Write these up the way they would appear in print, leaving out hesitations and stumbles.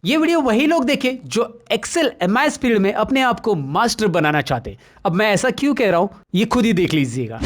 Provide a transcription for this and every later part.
ये वीडियो वही लोग देखे जो एक्सेल एमआईएस फील्ड में अपने आप को मास्टर बनाना चाहते। अब मैं ऐसा क्यों कह रहा हूं ये खुद ही देख लीजिएगा।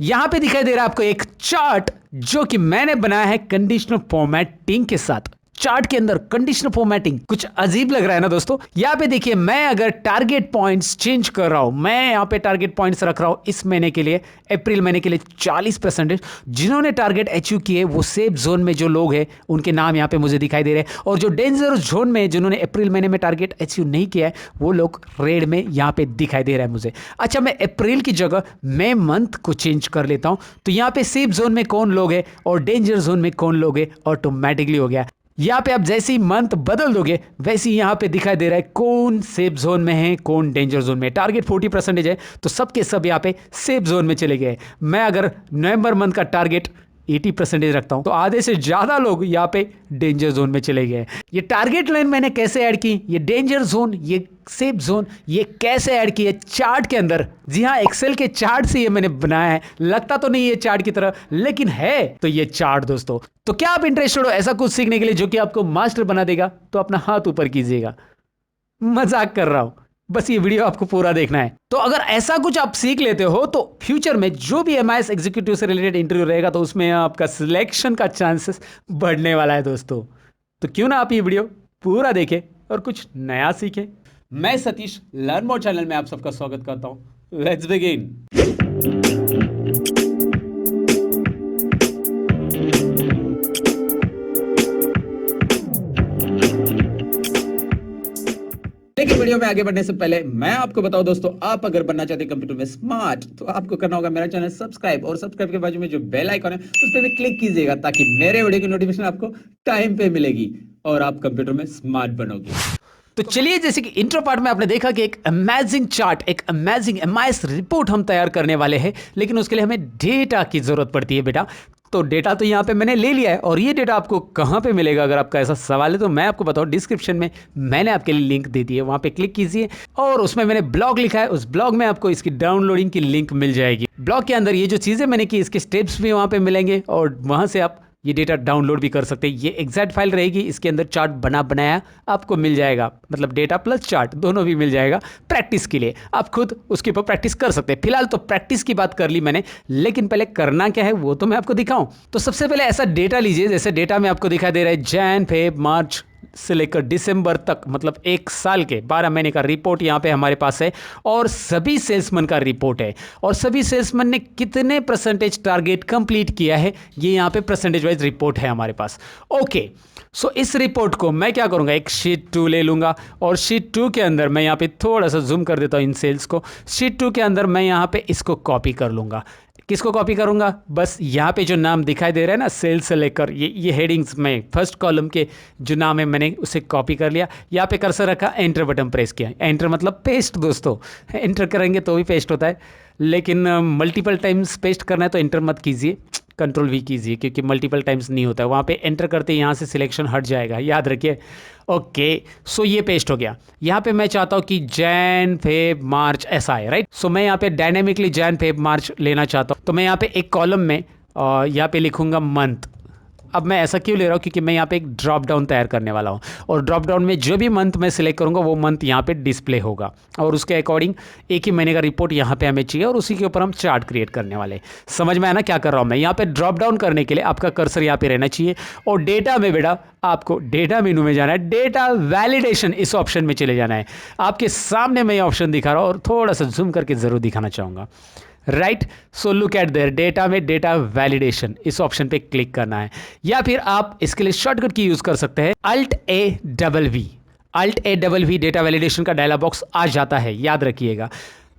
यहां पे दिखाई दे रहा है आपको एक चार्ट जो कि मैंने बनाया है कंडीशनल फॉर्मेटिंग के साथ। चार्ट के अंदर कंडीशनल फॉर्मेटिंग कुछ अजीब लग रहा है ना दोस्तों। यहां पे देखिए मैं अगर टारगेट पॉइंट्स चेंज कर रहा हूं, मैं यहां पे टारगेट पॉइंट्स रख रहा हूं इस महीने के लिए, अप्रैल महीने के लिए 40%। जिन्होंने टारगेट अचीव किए वो सेफ जोन में जो लोग हैं उनके नाम यहां पे मुझे दिखाई दे रहे हैं, और जो डेंजर जोन में जिन्होंने अप्रैल महीने में टारगेट अचीव नहीं किया है वो लोग रेड में यहां पे दिखाई दे रहा है मुझे। अच्छा, मैं अप्रैल की जगह मैं मंथ को चेंज कर लेता हूं, तो यहां पे सेफ जोन में कौन लोग हैं और डेंजर जोन में कौन लोग हैं ऑटोमेटिकली हो गया। यहाँ पे आप जैसे ही मंथ बदल दोगे वैसे ही यहाँ पे दिखाई दे रहा है कौन सेफ जोन में है कौन डेंजर जोन में है। टारगेट 40% है तो सबके सब यहाँ पे सेफ जोन में चले गए। मैं अगर नवंबर मंथ का टारगेट 80% रखता हूं तो आधे से ज्यादा लोग यहाँ पे डेंजर जोन में चले गए। ये टारगेट लाइन मैंने कैसे ऐड की, ये डेंजर जोन, ये सेफ जोन, ये कैसे ऐड की है चार्ट के अंदर। जी हाँ, एक्सेल के चार्ट से ये मैंने बनाया है। लगता तो नहीं है चार्ट की तरह, लेकिन है तो ये चार्ट दोस्तों। तो क्या आप इंटरेस्टेड हो ऐसा कुछ सीखने के लिए जो कि आपको मास्टर बना देगा? तो अपना हाथ ऊपर कीजिएगा। मजाक कर रहा हूं, बस ये वीडियो आपको पूरा देखना है। तो अगर ऐसा कुछ आप सीख लेते हो तो फ्यूचर में जो भी एमआईएस एग्जीक्यूटिव से रिलेटेड इंटरव्यू रहेगा तो उसमें आपका सिलेक्शन का चांसेस बढ़ने वाला है दोस्तों। तो क्यों ना आप ये वीडियो पूरा देखें और कुछ नया सीखें। मैं सतीश, लर्न मोर चैनल में आप सबका स्वागत करता हूं। Let's begin. लेकिन वीडियो में आगे बढ़ने से पहले मैं आपको बताऊं दोस्तों, आप अगर बनना चाहते हैं कंप्यूटर में स्मार्ट तो आपको करना होगा मेरा चैनल सब्सक्राइब, और सब्सक्राइब के बाजू में जो बेल आइकन है उस पर भी क्लिक कीजिएगा ताकि मेरे वीडियो की नोटिफिकेशन आपको टाइम पे मिलेगी और आप कंप्यूटर में स्मार्ट बनोगे। तो चलिए, जैसे कि इंट्रो पार्ट में आपने देखा कि एक अमेजिंग चार्ट, एक अमेजिंग एमआईएस रिपोर्ट हम तैयार करने वाले हैं, लेकिन उसके लिए हमें डेटा की जरूरत पड़ती है बेटा। तो डेटा तो यहाँ पे मैंने ले लिया है, और ये डेटा आपको कहाँ पे मिलेगा अगर आपका ऐसा सवाल है तो मैं आपको बताऊँ, डिस्क्रिप्शन में मैंने आपके लिए लिंक दे दी है, वहाँ पे क्लिक कीजिए और उसमें मैंने ब्लॉग लिखा है, उस ब्लॉग में आपको इसकी डाउनलोडिंग की लिंक मिल जाएगी। ब्लॉग के अंदर ये जो चीज़ें मैंने की इसके स्टेप्स भी वहाँ पे मिलेंगे और वहाँ से आप ये डेटा डाउनलोड भी कर सकते हैं। ये एग्जैक्ट फाइल रहेगी, इसके अंदर चार्ट बनाया आपको मिल जाएगा, मतलब डेटा प्लस चार्ट दोनों भी मिल जाएगा। प्रैक्टिस के लिए आप खुद उसके ऊपर प्रैक्टिस कर सकते हैं। फिलहाल तो प्रैक्टिस की बात कर ली मैंने, लेकिन पहले करना क्या है वो तो मैं आपको दिखाऊं। तो सबसे पहले ऐसा डेटा लीजिए, जैसे डेटा में आपको दिखाई दे रहा है जैन फेब मार्च से लेकर दिसंबर तक, मतलब एक साल के 12 महीने का रिपोर्ट यहाँ पे हमारे पास है, और सभी सेल्समैन का रिपोर्ट है, और सभी सेल्समैन ने कितने परसेंटेज टारगेट कंप्लीट किया है ये यहाँ पे परसेंटेज वाइज रिपोर्ट है हमारे पास। ओके, सो इस रिपोर्ट को मैं क्या करूँगा, एक शीट 2 ले लूँगा, और शीट 2 के अंदर मैं यहाँ पे थोड़ा सा जूम कर देता हूँ इन सेल्स को। शीट 2 के अंदर मैं यहाँ पे इसको कॉपी कर लूँगा। किसको कॉपी करूंगा, बस यहाँ पे जो नाम दिखाई दे रहा है ना सेल्स से लेकर ये हेडिंग्स में फर्स्ट कॉलम के जो नाम है मैंने उसे कॉपी कर लिया। यहाँ पे कर्सर रखा, एंटर बटन प्रेस किया। एंटर मतलब पेस्ट दोस्तों, एंटर करेंगे तो भी पेस्ट होता है, लेकिन मल्टीपल टाइम्स पेस्ट करना है तो एंटर मत कीजिए, कंट्रोल भी कीजिए, क्योंकि मल्टीपल टाइम्स नहीं होता है। वहाँ पे एंटर करते ही यहाँ से सिलेक्शन हट जाएगा, याद रखिए। ओके, सो ये पेस्ट हो गया। यहाँ पे मैं चाहता हूँ कि जैन फेब मार्च ऐसा है, राइट। सो मैं यहाँ पे डायनेमिकली जैन फेब मार्च लेना चाहता हूँ, तो मैं यहाँ पे एक कॉलम में यहाँ पे लिखूंगा मंथ। अब मैं ऐसा क्यों ले रहा हूँ, क्योंकि मैं यहाँ पे एक ड्रॉप डाउन तैयार करने वाला हूँ, और ड्रॉप डाउन में जो भी मंथ मैं सिलेक्ट करूँगा वो मंथ यहाँ पे डिस्प्ले होगा, और उसके अकॉर्डिंग एक ही महीने का रिपोर्ट यहाँ पे हमें चाहिए, और उसी के ऊपर हम चार्ट क्रिएट करने वाले। समझ में आया ना क्या कर रहा हूँ मैं। यहाँ पे ड्रॉप डाउन करने के लिए आपका कर्सर यहाँ पे रहना चाहिए, और डेटा में बेटा आपको डेटा मेनू में जाना है, डेटा वैलिडेशन इस ऑप्शन में चले जाना है। आपके सामने मैं ये ऑप्शन दिखा रहा हूँ और थोड़ा सा जूम करके जरूर दिखाना चाहूँगा, right. So look at there, data में डेटा वैलिडेशन इस ऑप्शन पे क्लिक करना है, या फिर आप इसके लिए शॉर्टकट की यूज कर सकते हैं Alt+A+V। Alt+A+V डेटा वैलिडेशन का डायलॉग बॉक्स आ जाता है, याद रखिएगा।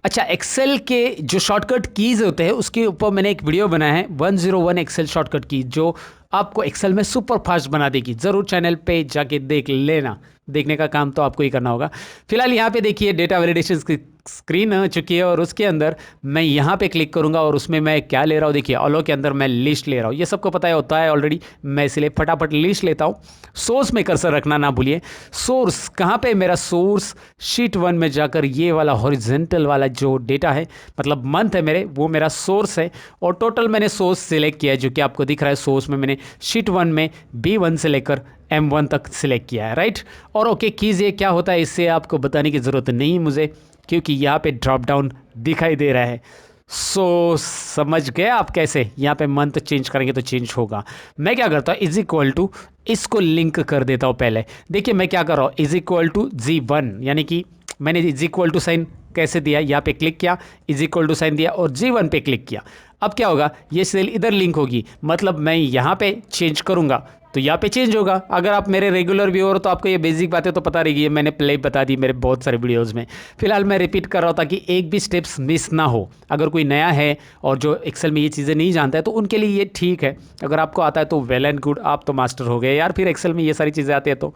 अच्छा, एक्सेल के जो शॉर्टकट कीज होते हैं उसके ऊपर मैंने एक वीडियो बनाया है 101 एक्सेल शॉर्टकट की, जो आपको एक्सेल में सुपर फास्ट बना देगी। जरूर चैनल पे जाके देख लेना, देखने का काम तो आपको ही करना होगा। फिलहाल यहाँ पे देखिए डेटा वैलिडेशन की स्क्रीन आ चुकी है, और उसके अंदर मैं यहाँ पे क्लिक करूँगा, और उसमें मैं क्या ले रहा हूँ, देखिए ऑलो के अंदर मैं लिस्ट ले रहा हूँ। ये सबको पता है होता है ऑलरेडी, मैं इसलिए फटाफट लिस्ट लेता हूँ। सोर्स में कर्सर रखना ना भूलिए। सोर्स कहाँ पे, मेरा सोर्स शीट 1 में जाकर ये वाला हॉरिजेंटल वाला जो डेटा है, मतलब मंथ है मेरे, वो मेरा सोर्स है, और टोटल मैंने सोर्स सिलेक्ट किया है जो कि आपको दिख रहा है। सोर्स में मैंने शीट 1 में B1 से लेकर M1 तक सिलेक्ट किया है, राइट। और ओके कीजिए, क्या होता है इससे आपको बताने की ज़रूरत नहीं मुझे, क्योंकि यहाँ पे ड्रॉप डाउन दिखाई दे रहा है। सो समझ गए आप कैसे यहाँ पे मंथ चेंज करेंगे तो चेंज होगा। मैं क्या करता हूँ, इज इक्वल टू, इसको लिंक कर देता हूँ पहले। देखिए मैं क्या कर रहा हूँ, इज इक्वल टू G1, यानी कि मैंने इज इक्वल टू साइन कैसे दिया, यहाँ पे क्लिक किया, इज इक्वल टू साइन दिया और G1 पे क्लिक किया। अब क्या होगा, ये सेल इधर लिंक होगी, मतलब मैं यहाँ पे चेंज करूँगा तो यहाँ पे चेंज होगा। अगर आप मेरे रेगुलर व्यूअर हो तो आपको ये बेसिक बातें तो पता रहेगी, मैंने पहले बता दी मेरे बहुत सारे वीडियोस में। फिलहाल मैं रिपीट कर रहा हूँ ताकि एक भी स्टेप्स मिस ना हो। अगर कोई नया है और जो एक्सेल में ये चीज़ें नहीं जानता है तो उनके लिए ये ठीक है, अगर आपको आता है तो वेल एंड गुड, आप तो मास्टर हो गए यार, फिर एक्सेल में ये सारी चीज़ें आती है तो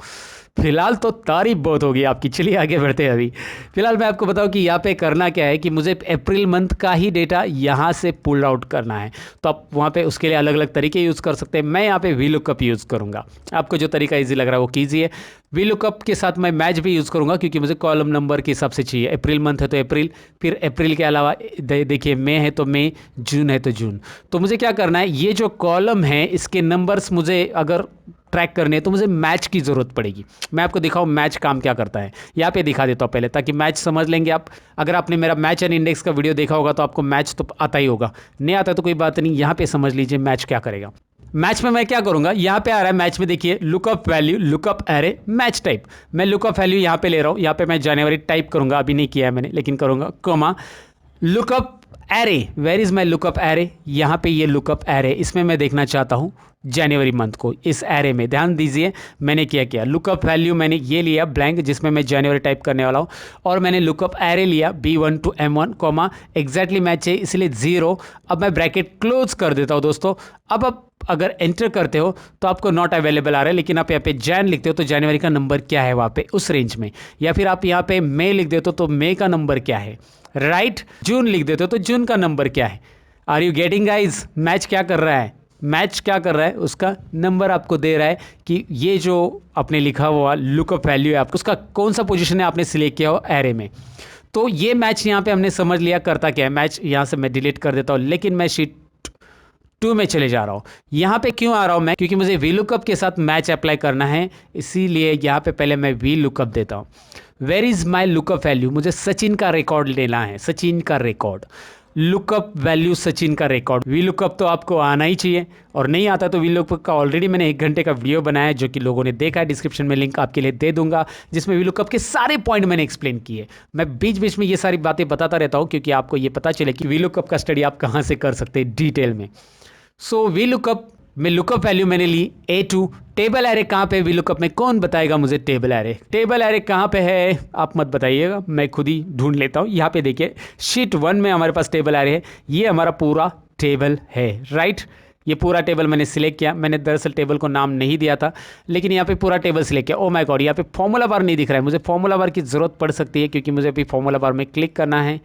फिलहाल तो तारीफ बहुत होगी आपकी। चलिए आगे बढ़ते हैं। अभी फिलहाल मैं आपको बताऊं कि यहाँ पे करना क्या है कि मुझे अप्रैल मंथ का ही डेटा यहाँ से पुल आउट करना है, तो आप वहाँ पे उसके लिए अलग अलग तरीके यूज़ कर सकते हैं। मैं यहाँ पे VLOOKUP यूज़ करूँगा, आपको जो तरीका ईजी लग रहा है वो कीजिए। VLOOKUP के साथ मैं मैच भी यूज़ करूँगा क्योंकि मुझे कॉलम नंबर के हिसाब से चाहिए। अप्रैल मंथ है तो अप्रैल, फिर अप्रैल के अलावा देखिए मई है तो मई, जून है तो जून। तो मुझे क्या करना है, ये जो कॉलम है इसके नंबर्स मुझे अगर ट्रैक करने हैं तो मुझे मैच की ज़रूरत पड़ेगी। मैं आपको दिखाऊं मैच काम क्या करता है, यहाँ पे दिखा देता हूँ पहले ताकि मैच समझ लेंगे आप। अगर आपने मेरा मैच एंड इंडेक्स का वीडियो देखा होगा तो आपको मैच तो आता ही होगा, नहीं आता तो कोई बात नहीं, यहाँ पे समझ लीजिए मैच क्या करेगा। मैच में मैं क्या करूंगा, यहाँ पे आ रहा है मैच में, देखिए lookup value, lookup array, match type. मैं लुकअप वैल्यू यहाँ पे ले रहा हूँ, यहाँ पे मैं जनवरी टाइप करूंगा, अभी नहीं किया है मैंने लेकिन करूंगा, comma lookup array, where is my lookup array, यहाँ पे ये लुकअप एरे, इसमें मैं देखना चाहता हूँ जनवरी मंथ को। इस एरे में ध्यान दीजिए मैंने क्या किया, लुकअप वैल्यू मैंने ये लिया ब्लैंक जिसमें मैं जनवरी टाइप करने वाला हूँ, और मैंने लुकअप एरे लिया B1 to M1 comma exactly match है इसलिए 0। अब मैं ब्रैकेट क्लोज कर देता हूँ दोस्तों। अब अगर एंटर करते हो तो आपको नॉट अवेलेबल आ रहा है, लेकिन आप यहाँ पे जैन लिखते हो तो जनवरी का नंबर क्या है वहाँ पे उस रेंज में, या फिर आप यहाँ पे मई लिख देते हो तो मई का नंबर क्या है, राइट। जून लिख देते हो तो जून का नंबर क्या है। Are you getting guys, match क्या कर रहा है, मैच क्या कर रहा है, उसका नंबर आपको दे रहा है कि ये जो आपने लिखा हुआ लुकअप वैल्यू है आपको, उसका कौन सा पोजीशन है आपने सिलेक्ट किया हो एरे में। तो ये मैच यहाँ पे हमने समझ लिया करता क्या है। मैच यहाँ से मैं डिलीट कर देता हूँ, लेकिन मैं शीट 2 में चले जा रहा हूँ। यहाँ पे क्यों आ रहा हूँ मैं, क्योंकि मुझे VLOOKUP के साथ मैच अप्लाई करना है, इसीलिए यहाँ पे पहले मैं VLOOKUP देता हूँ। Where is my lookup value, मुझे सचिन का रिकॉर्ड लेना है, सचिन का रिकॉर्ड, लुकअप वैल्यू सचिन का रिकॉर्ड। VLOOKUP तो आपको आना ही चाहिए, और नहीं आता तो VLOOKUP का ऑलरेडी मैंने 1 घंटे का वीडियो बनाया है जो कि लोगों ने देखा है, डिस्क्रिप्शन में लिंक आपके लिए दे दूंगा, जिसमें VLOOKUP के सारे पॉइंट मैंने एक्सप्लेन किए। मैं बीच बीच में ये सारी बातें बताता रहता हूँ क्योंकि आपको ये पता चले कि VLOOKUP का स्टडी आप कहाँ से कर सकते हैं डिटेल में। सो VLOOKUP में लुकअप वैल्यू मैंने ली A2। टेबल एरे कहाँ पे VLOOKUP में, कौन बताएगा मुझे टेबल एरे, टेबल एरे कहाँ पे है आप मत बताइएगा, मैं खुद ही ढूंढ लेता हूँ। यहाँ पे देखिए शीट 1 में हमारे पास टेबल एरे है, ये हमारा पूरा टेबल है, राइट। ये पूरा टेबल मैंने सिलेक्ट किया, मैंने दरअसल टेबल को नाम नहीं दिया था, लेकिन यहाँ पे पूरा टेबल सिलेक्ट किया। ओ माय गॉड, यहाँ पे फॉर्मूला बार नहीं दिख रहा है, मुझे फॉर्मूला बार की ज़रूरत पड़ सकती है क्योंकि मुझे अभी फॉर्मूला बार में क्लिक करना है।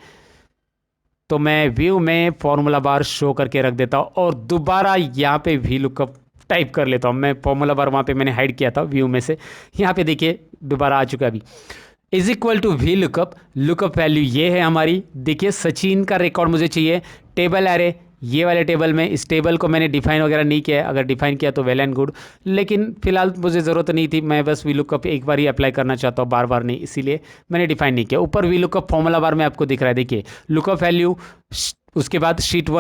तो मैं व्यू में फॉर्मूला बार शो करके रख देता हूँ और दोबारा यहाँ पे VLOOKUP टाइप कर लेता हूँ। मैं फॉर्मूला बार वहाँ पे मैंने हाइड किया था व्यू में से, यहाँ पे देखिए दोबारा आ चुका अभी। Is equal to VLOOKUP, lookup value ये है हमारी, देखिए सचिन का रिकॉर्ड मुझे चाहिए। टेबल एरे ये वाले टेबल में, इस टेबल को मैंने डिफाइन वगैरह नहीं किया है, अगर डिफाइन किया तो वेल एंड गुड, लेकिन फिलहाल मुझे ज़रूरत नहीं थी, मैं बस VLOOKUP एक बार ही अप्लाई करना चाहता हूँ, बार बार नहीं, इसीलिए मैंने डिफाइन नहीं किया। ऊपर VLOOKUP फॉर्मूला बार में आपको दिख रहा है, देखिए लुकअप वैल्यू, उसके बाद शीट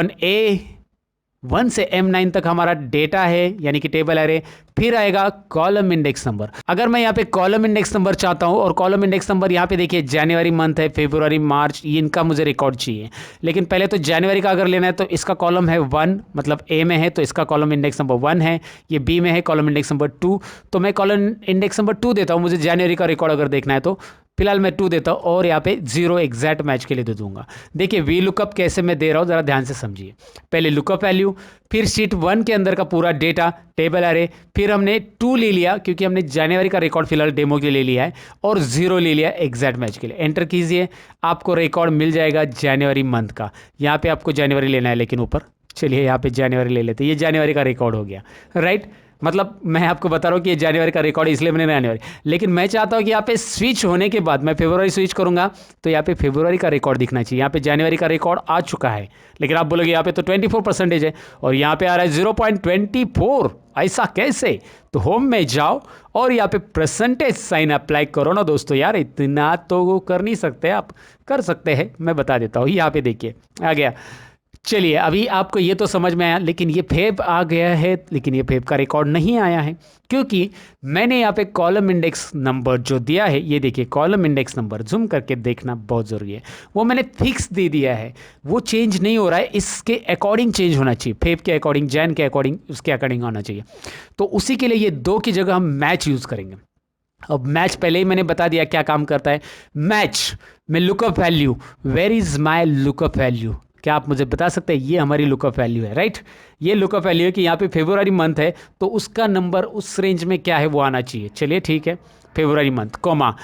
1 से M9 तक हमारा डेटा है यानी कि टेबल एरे, फिर आएगा कॉलम इंडेक्स नंबर। अगर मैं यहाँ पे कॉलम इंडेक्स नंबर चाहता हूँ, और कॉलम इंडेक्स नंबर यहाँ पे देखिए जनवरी मंथ है, फरवरी, मार्च, इनका मुझे रिकॉर्ड चाहिए, लेकिन पहले तो जनवरी का अगर लेना है तो इसका कॉलम है 1, मतलब A में है तो इसका कॉलम इंडेक्स नंबर 1 है, ये B में है कॉलम इंडेक्स नंबर 2, तो मैं कॉलम इंडेक्स नंबर 2 देता हूँ। मुझे जनवरी का रिकॉर्ड अगर देखना है तो फिलहाल मैं 2 देता हूँ और यहाँ पे 0 एग्जैक्ट मैच के लिए दे दूंगा। देखिए VLOOKUP कैसे मैं दे रहा हूँ, ज़रा ध्यान से समझिए। पहले लुकअप वैल्यू, फिर शीट 1 के अंदर का पूरा डेटा टेबल एरे, फिर हमने 2 ले लिया क्योंकि हमने जनवरी का रिकॉर्ड फिलहाल डेमो के लिए लिया है, और 0 ले लिया एग्जैक्ट मैच के लिए। एंटर कीजिए, आपको रिकॉर्ड मिल जाएगा जनवरी मंथ का। यहाँ पे आपको जनवरी लेना है, लेकिन ऊपर चलिए यहाँ पे जनवरी ले लेते हैं, ये जनवरी का रिकॉर्ड हो गया, राइट। मतलब मैं आपको बता रहा हूँ कि ये जनवरी का रिकॉर्ड इसलिए मैंने जनवरी, लेकिन मैं चाहता हूँ कि यहाँ पे स्विच होने के बाद मैं फरवरी स्विच करूँगा तो यहाँ पे फरवरी का रिकॉर्ड दिखना चाहिए। यहाँ पे जनवरी का रिकॉर्ड आ चुका है, लेकिन आप बोलोगे यहाँ पे तो 24% है और यहाँ पे आ रहा है 0.24। ऐसा कैसे? तो होम में जाओ और यहाँ पे परसेंटेज साइन अप्लाई करो ना दोस्तों। यार इतना तो वो कर नहीं सकते, आप कर सकते हैं, मैं बता देता हूँ। यहाँ पे देखिए आ गया। चलिए अभी आपको ये तो समझ में आया, लेकिन ये फेब आ गया है, लेकिन ये फेब का रिकॉर्ड नहीं आया है क्योंकि मैंने यहाँ पे कॉलम इंडेक्स नंबर जो दिया है, ये देखिए कॉलम इंडेक्स नंबर, जूम करके देखना बहुत ज़रूरी है, वो मैंने फिक्स दे दिया है, वो चेंज नहीं हो रहा है, इसके अकॉर्डिंग चेंज होना चाहिए, फेब के अकॉर्डिंग, जैन के अकॉर्डिंग, उसके अकॉर्डिंग होना चाहिए। तो उसी के लिए ये 2 की जगह हम मैच यूज़ करेंगे। अब मैच पहले ही मैंने बता दिया क्या काम करता है। मैच में lookup value, where is my lookup value, क्या आप मुझे बता सकते हैं? ये हमारी लुकअप वैल्यू है, राइट। ये लुकअप वैल्यू है कि यहाँ पे फरवरी मंथ है तो उसका नंबर उस रेंज में क्या है वो आना चाहिए। चलिए ठीक है, फरवरी मंथ कोमा,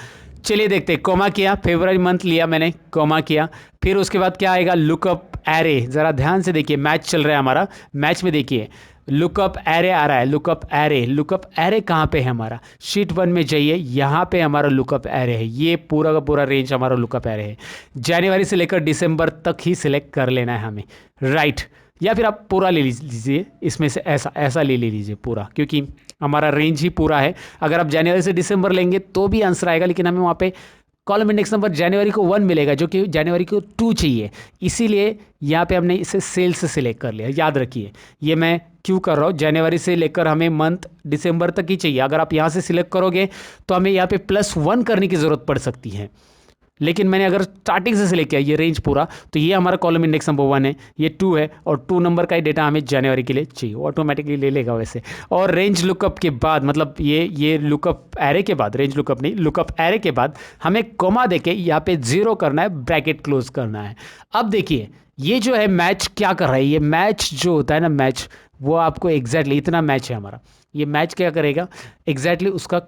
चलिए देखते हैं। कोमा किया, फरवरी मंथ लिया मैंने, कोमा किया, फिर उसके बाद क्या आएगा? Lookup array. ज़रा ध्यान से देखिए, मैच चल रहा है हमारा, मैच में देखिए लुकअप एरे आ रहा है, लुकअप एरे। लुकअप एरे कहाँ पे है हमारा? शीट 1 में जाइए, यहाँ पे हमारा लुकअप एरे है, ये पूरा का पूरा रेंज हमारा लुकअप एरे है। जनवरी से लेकर दिसंबर तक ही सिलेक्ट कर लेना है हमें, राइट। या फिर आप पूरा ले लीजिए, इसमें से ऐसा ले लीजिए पूरा, क्योंकि हमारा रेंज ही पूरा है। अगर आप जनवरी से दिसंबर लेंगे तो भी आंसर आएगा, लेकिन हमें वहाँ पे कॉलम इंडेक्स नंबर जनवरी को 1 मिलेगा, जो कि जनवरी को 2 चाहिए, इसीलिए यहाँ पे हमने इसे सेल से सिलेक्ट कर लिया। याद रखिए, ये मैं क्यों कर रहा हूँ, जनवरी से लेकर हमें मंथ दिसंबर तक ही चाहिए। अगर आप यहाँ से सिलेक्ट करोगे तो हमें यहाँ पे +1 करने की ज़रूरत पड़ सकती है, लेकिन मैंने अगर स्टार्टिंग से सिलेक्ट किया ये रेंज पूरा, तो ये हमारा कॉलम इंडेक्स नंबर 1 है, ये 2 है, और 2 नंबर का ही डेटा हमें जनवरी के लिए चाहिए, ऑटोमेटिकली ले लेगा वैसे। और रेंज लुकअप के बाद, मतलब ये लुकअप एरे के बाद, रेंज लुकअप नहीं, लुकअप एरे के बाद हमें कोमा देके यहाँ पे 0 करना है, ब्रैकेट क्लोज करना है। अब देखिए ये जो है मैच क्या कर रहा है, ये मैच जो होता है ना, मैच वो आपको एग्जैक्टली इतना मैच है हमारा, ये मैच क्या करेगा एग्जैक्टली उसका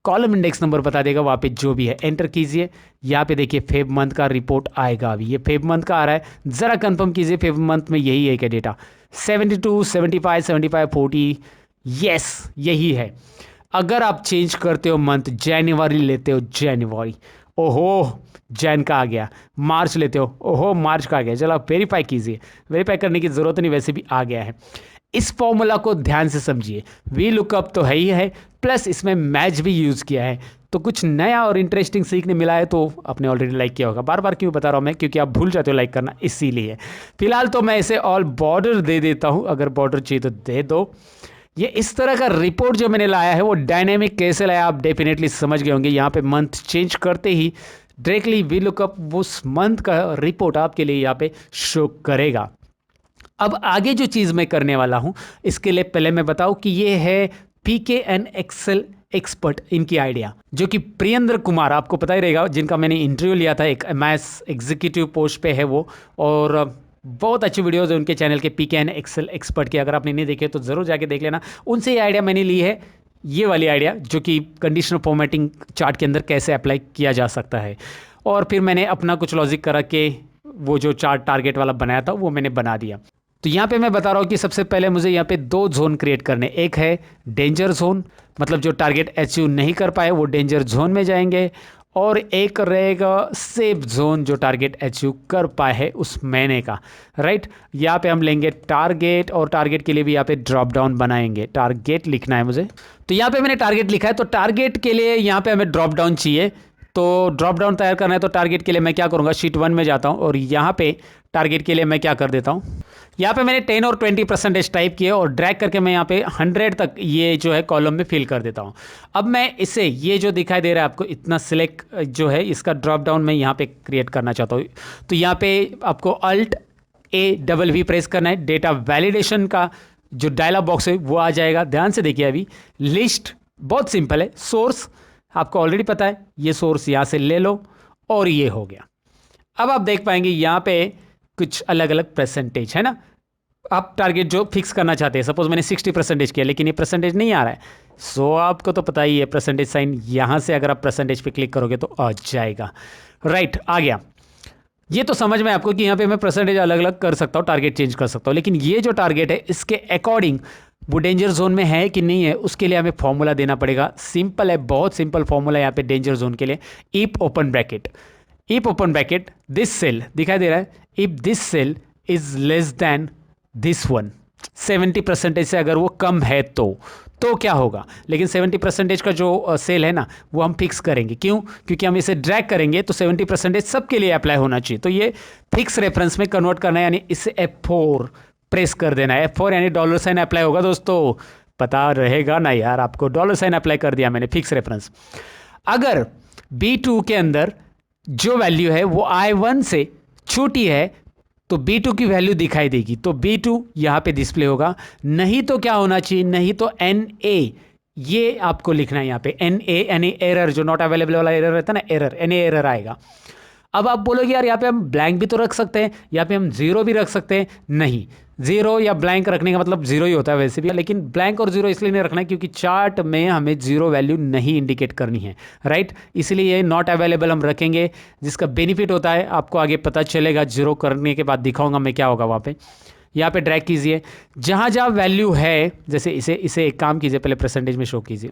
कॉलम इंडेक्स नंबर बता देगा वहाँ पे जो भी है। एंटर कीजिए, यहाँ पे देखिए फेब मंथ का रिपोर्ट आएगा। अभी ये फेब मंथ का आ रहा है, ज़रा कंफर्म कीजिए फेब मंथ में यही है क्या डेटा? 72, 75, 75, 40, यस यही है। अगर आप चेंज करते हो मंथ, जनवरी लेते हो जनवरी, ओहो जैन का आ गया, मार्च लेते हो, ओहो मार्च का आ गया, चलो आप वेरीफाई कीजिए, वेरीफाई करने की ज़रूरत नहीं, वैसे भी आ गया है। इस फॉर्मूला को ध्यान से समझिए, वी लुकअप तो है ही है, प्लस इसमें मैच भी यूज़ किया है, तो कुछ नया और इंटरेस्टिंग सीखने मिला है। तो आपने ऑलरेडी लाइक किया होगा, बार बार क्यों बता रहा हूँ मैं, क्योंकि आप भूल जाते हो लाइक करना, इसीलिए। फिलहाल तो मैं इसे ऑल बॉर्डर दे देता हूँ, अगर बॉर्डर चाहिए तो दे दो। ये इस तरह का रिपोर्ट जो मैंने लाया है वो डायनेमिक कैसे लाया आप डेफिनेटली समझ गए होंगे। यहाँ पे मंथ चेंज करते ही डायरेक्टली वी लुकअप उस मंथ का रिपोर्ट आपके लिए यहाँ पे शो करेगा। अब आगे जो चीज़ मैं करने वाला हूँ, इसके लिए पहले मैं बताऊँ कि ये है PKN एक्सेल एक्सपर्ट, इनकी आइडिया, जो कि प्रियेंद्र कुमार, आपको पता ही रहेगा, जिनका मैंने इंटरव्यू लिया था, एक MS एग्जीक्यूटिव पोस्ट पे है वो, और बहुत अच्छी वीडियोज़ है उनके चैनल के PKN एक्सेल एक्सपर्ट के, अगर आपने नहीं देखे तो ज़रूर जाके देख लेना। उनसे ये आइडिया मैंने ली है, ये वाली आइडिया, जो कि कंडीशनल फॉर्मेटिंग चार्ट के अंदर कैसे अप्लाई किया जा सकता है। और फिर मैंने अपना कुछ लॉजिक करा के वो जो चार्ट टारगेट वाला बनाया था वो मैंने बना दिया। तो यहाँ पे मैं बता रहा हूँ कि सबसे पहले मुझे यहाँ पे 2 जोन क्रिएट करने, एक है डेंजर जोन, मतलब जो टारगेट अचीव नहीं कर पाए वो डेंजर जोन में जाएंगे, और एक रहेगा सेफ जोन, जो टारगेट अचीव कर पाए है उस महीने का, राइट। यहाँ पे हम लेंगे टारगेट, और टारगेट के लिए भी यहाँ पे ड्रॉप डाउन बनाएंगे, टारगेट लिखना है मुझे। तो यहाँ पे मैंने टारगेट लिखा है, तो टारगेट के लिए यहाँ पे हमें ड्रॉप डाउन चाहिए, तो ड्रॉप डाउन तैयार करना है। तो टारगेट के लिए मैं क्या करूँगा, शीट 1 में जाता हूँ, और यहाँ पे टारगेट के लिए मैं क्या कर देता हूँ, यहाँ पे मैंने 10 और 20% टाइप किए, और ड्रैग करके मैं यहाँ पे 100 तक ये जो है कॉलम में फिल कर देता हूँ। अब मैं इसे, ये जो दिखाई दे रहा है आपको इतना सिलेक्ट जो है, इसका ड्रॉप डाउन मैं यहाँ पे क्रिएट करना चाहता हूँ। तो यहाँ पे आपको Alt+A+V प्रेस करना है, डेटा वैलिडेशन का जो डायलॉग बॉक्स है वो आ जाएगा। ध्यान से देखिए, अभी लिस्ट बहुत सिंपल है, सोर्स आपको ऑलरेडी पता है, ये सोर्स यहाँ से ले लो, और ये हो गया। अब आप देख पाएंगे यहाँ पे कुछ अलग अलग परसेंटेज है ना, आप टारगेट जो फिक्स करना चाहते हैं, सपोज मैंने 60% किया, लेकिन ये परसेंटेज नहीं आ रहा है, सो आपको तो पता ही है परसेंटेज साइन यहाँ से अगर आप परसेंटेज पे क्लिक करोगे तो आ जाएगा, राइट, आ गया। ये तो समझ में आपको कि यहाँ पे मैं परसेंटेज अलग अलग कर सकता हूँ, टारगेट चेंज कर सकता हूँ, लेकिन ये जो टारगेट है इसके अकॉर्डिंग वो डेंजर जोन में है कि नहीं है, उसके लिए हमें फॉर्मूला देना पड़ेगा। सिंपल है, बहुत सिंपल फॉर्मूला यहाँ पे डेंजर जोन के लिए। If open bracket, if open bracket this cell दिखाई दे रहा है, if this cell is less than this one, 70% से अगर वो कम है तो क्या होगा। लेकिन 70% का जो सेल है ना वो हम फिक्स करेंगे। क्यों? क्योंकि हम इसे ड्रैग करेंगे तो 70% सबके लिए अप्लाई होना चाहिए। तो ये फिक्स रेफरेंस में कन्वर्ट करना है, यानी इसे F4 प्रेस कर देना है। F4 यानी डॉलर साइन अप्लाई होगा दोस्तों, पता रहेगा ना यार आपको। डॉलर साइन अप्लाई कर दिया मैंने, फिक्स रेफरेंस। अगर B2 के अंदर जो वैल्यू है वो I1 से छोटी है तो B2 की वैल्यू दिखाई देगी, तो B2 यहाँ पे डिस्प्ले होगा। नहीं तो क्या होना चाहिए, नहीं तो NA, ये आपको लिखना है यहाँ पे NA, यानी एरर, जो नॉट अवेलेबल वाला एरर रहता है ना, एरर, NA एरर आएगा। अब आप बोलोगे यार यहाँ पे हम ब्लैंक भी तो रख सकते हैं, यहाँ पे हम जीरो भी रख सकते हैं। नहीं, जीरो या ब्लैंक रखने का मतलब जीरो ही होता है वैसे भी, लेकिन ब्लैंक और जीरो इसलिए नहीं रखना है क्योंकि चार्ट में हमें जीरो वैल्यू नहीं इंडिकेट करनी है, राइट। इसलिए ये नॉट अवेलेबल हम रखेंगे, जिसका बेनिफिट होता है आपको आगे पता चलेगा। जीरो करने के बाद दिखाऊंगा मैं क्या होगा वहाँ पे। यहाँ पे ड्रैग कीजिए, जहाँ जहाँ वैल्यू है, जैसे इसे एक काम कीजिए, पहले परसेंटेज में शो कीजिए।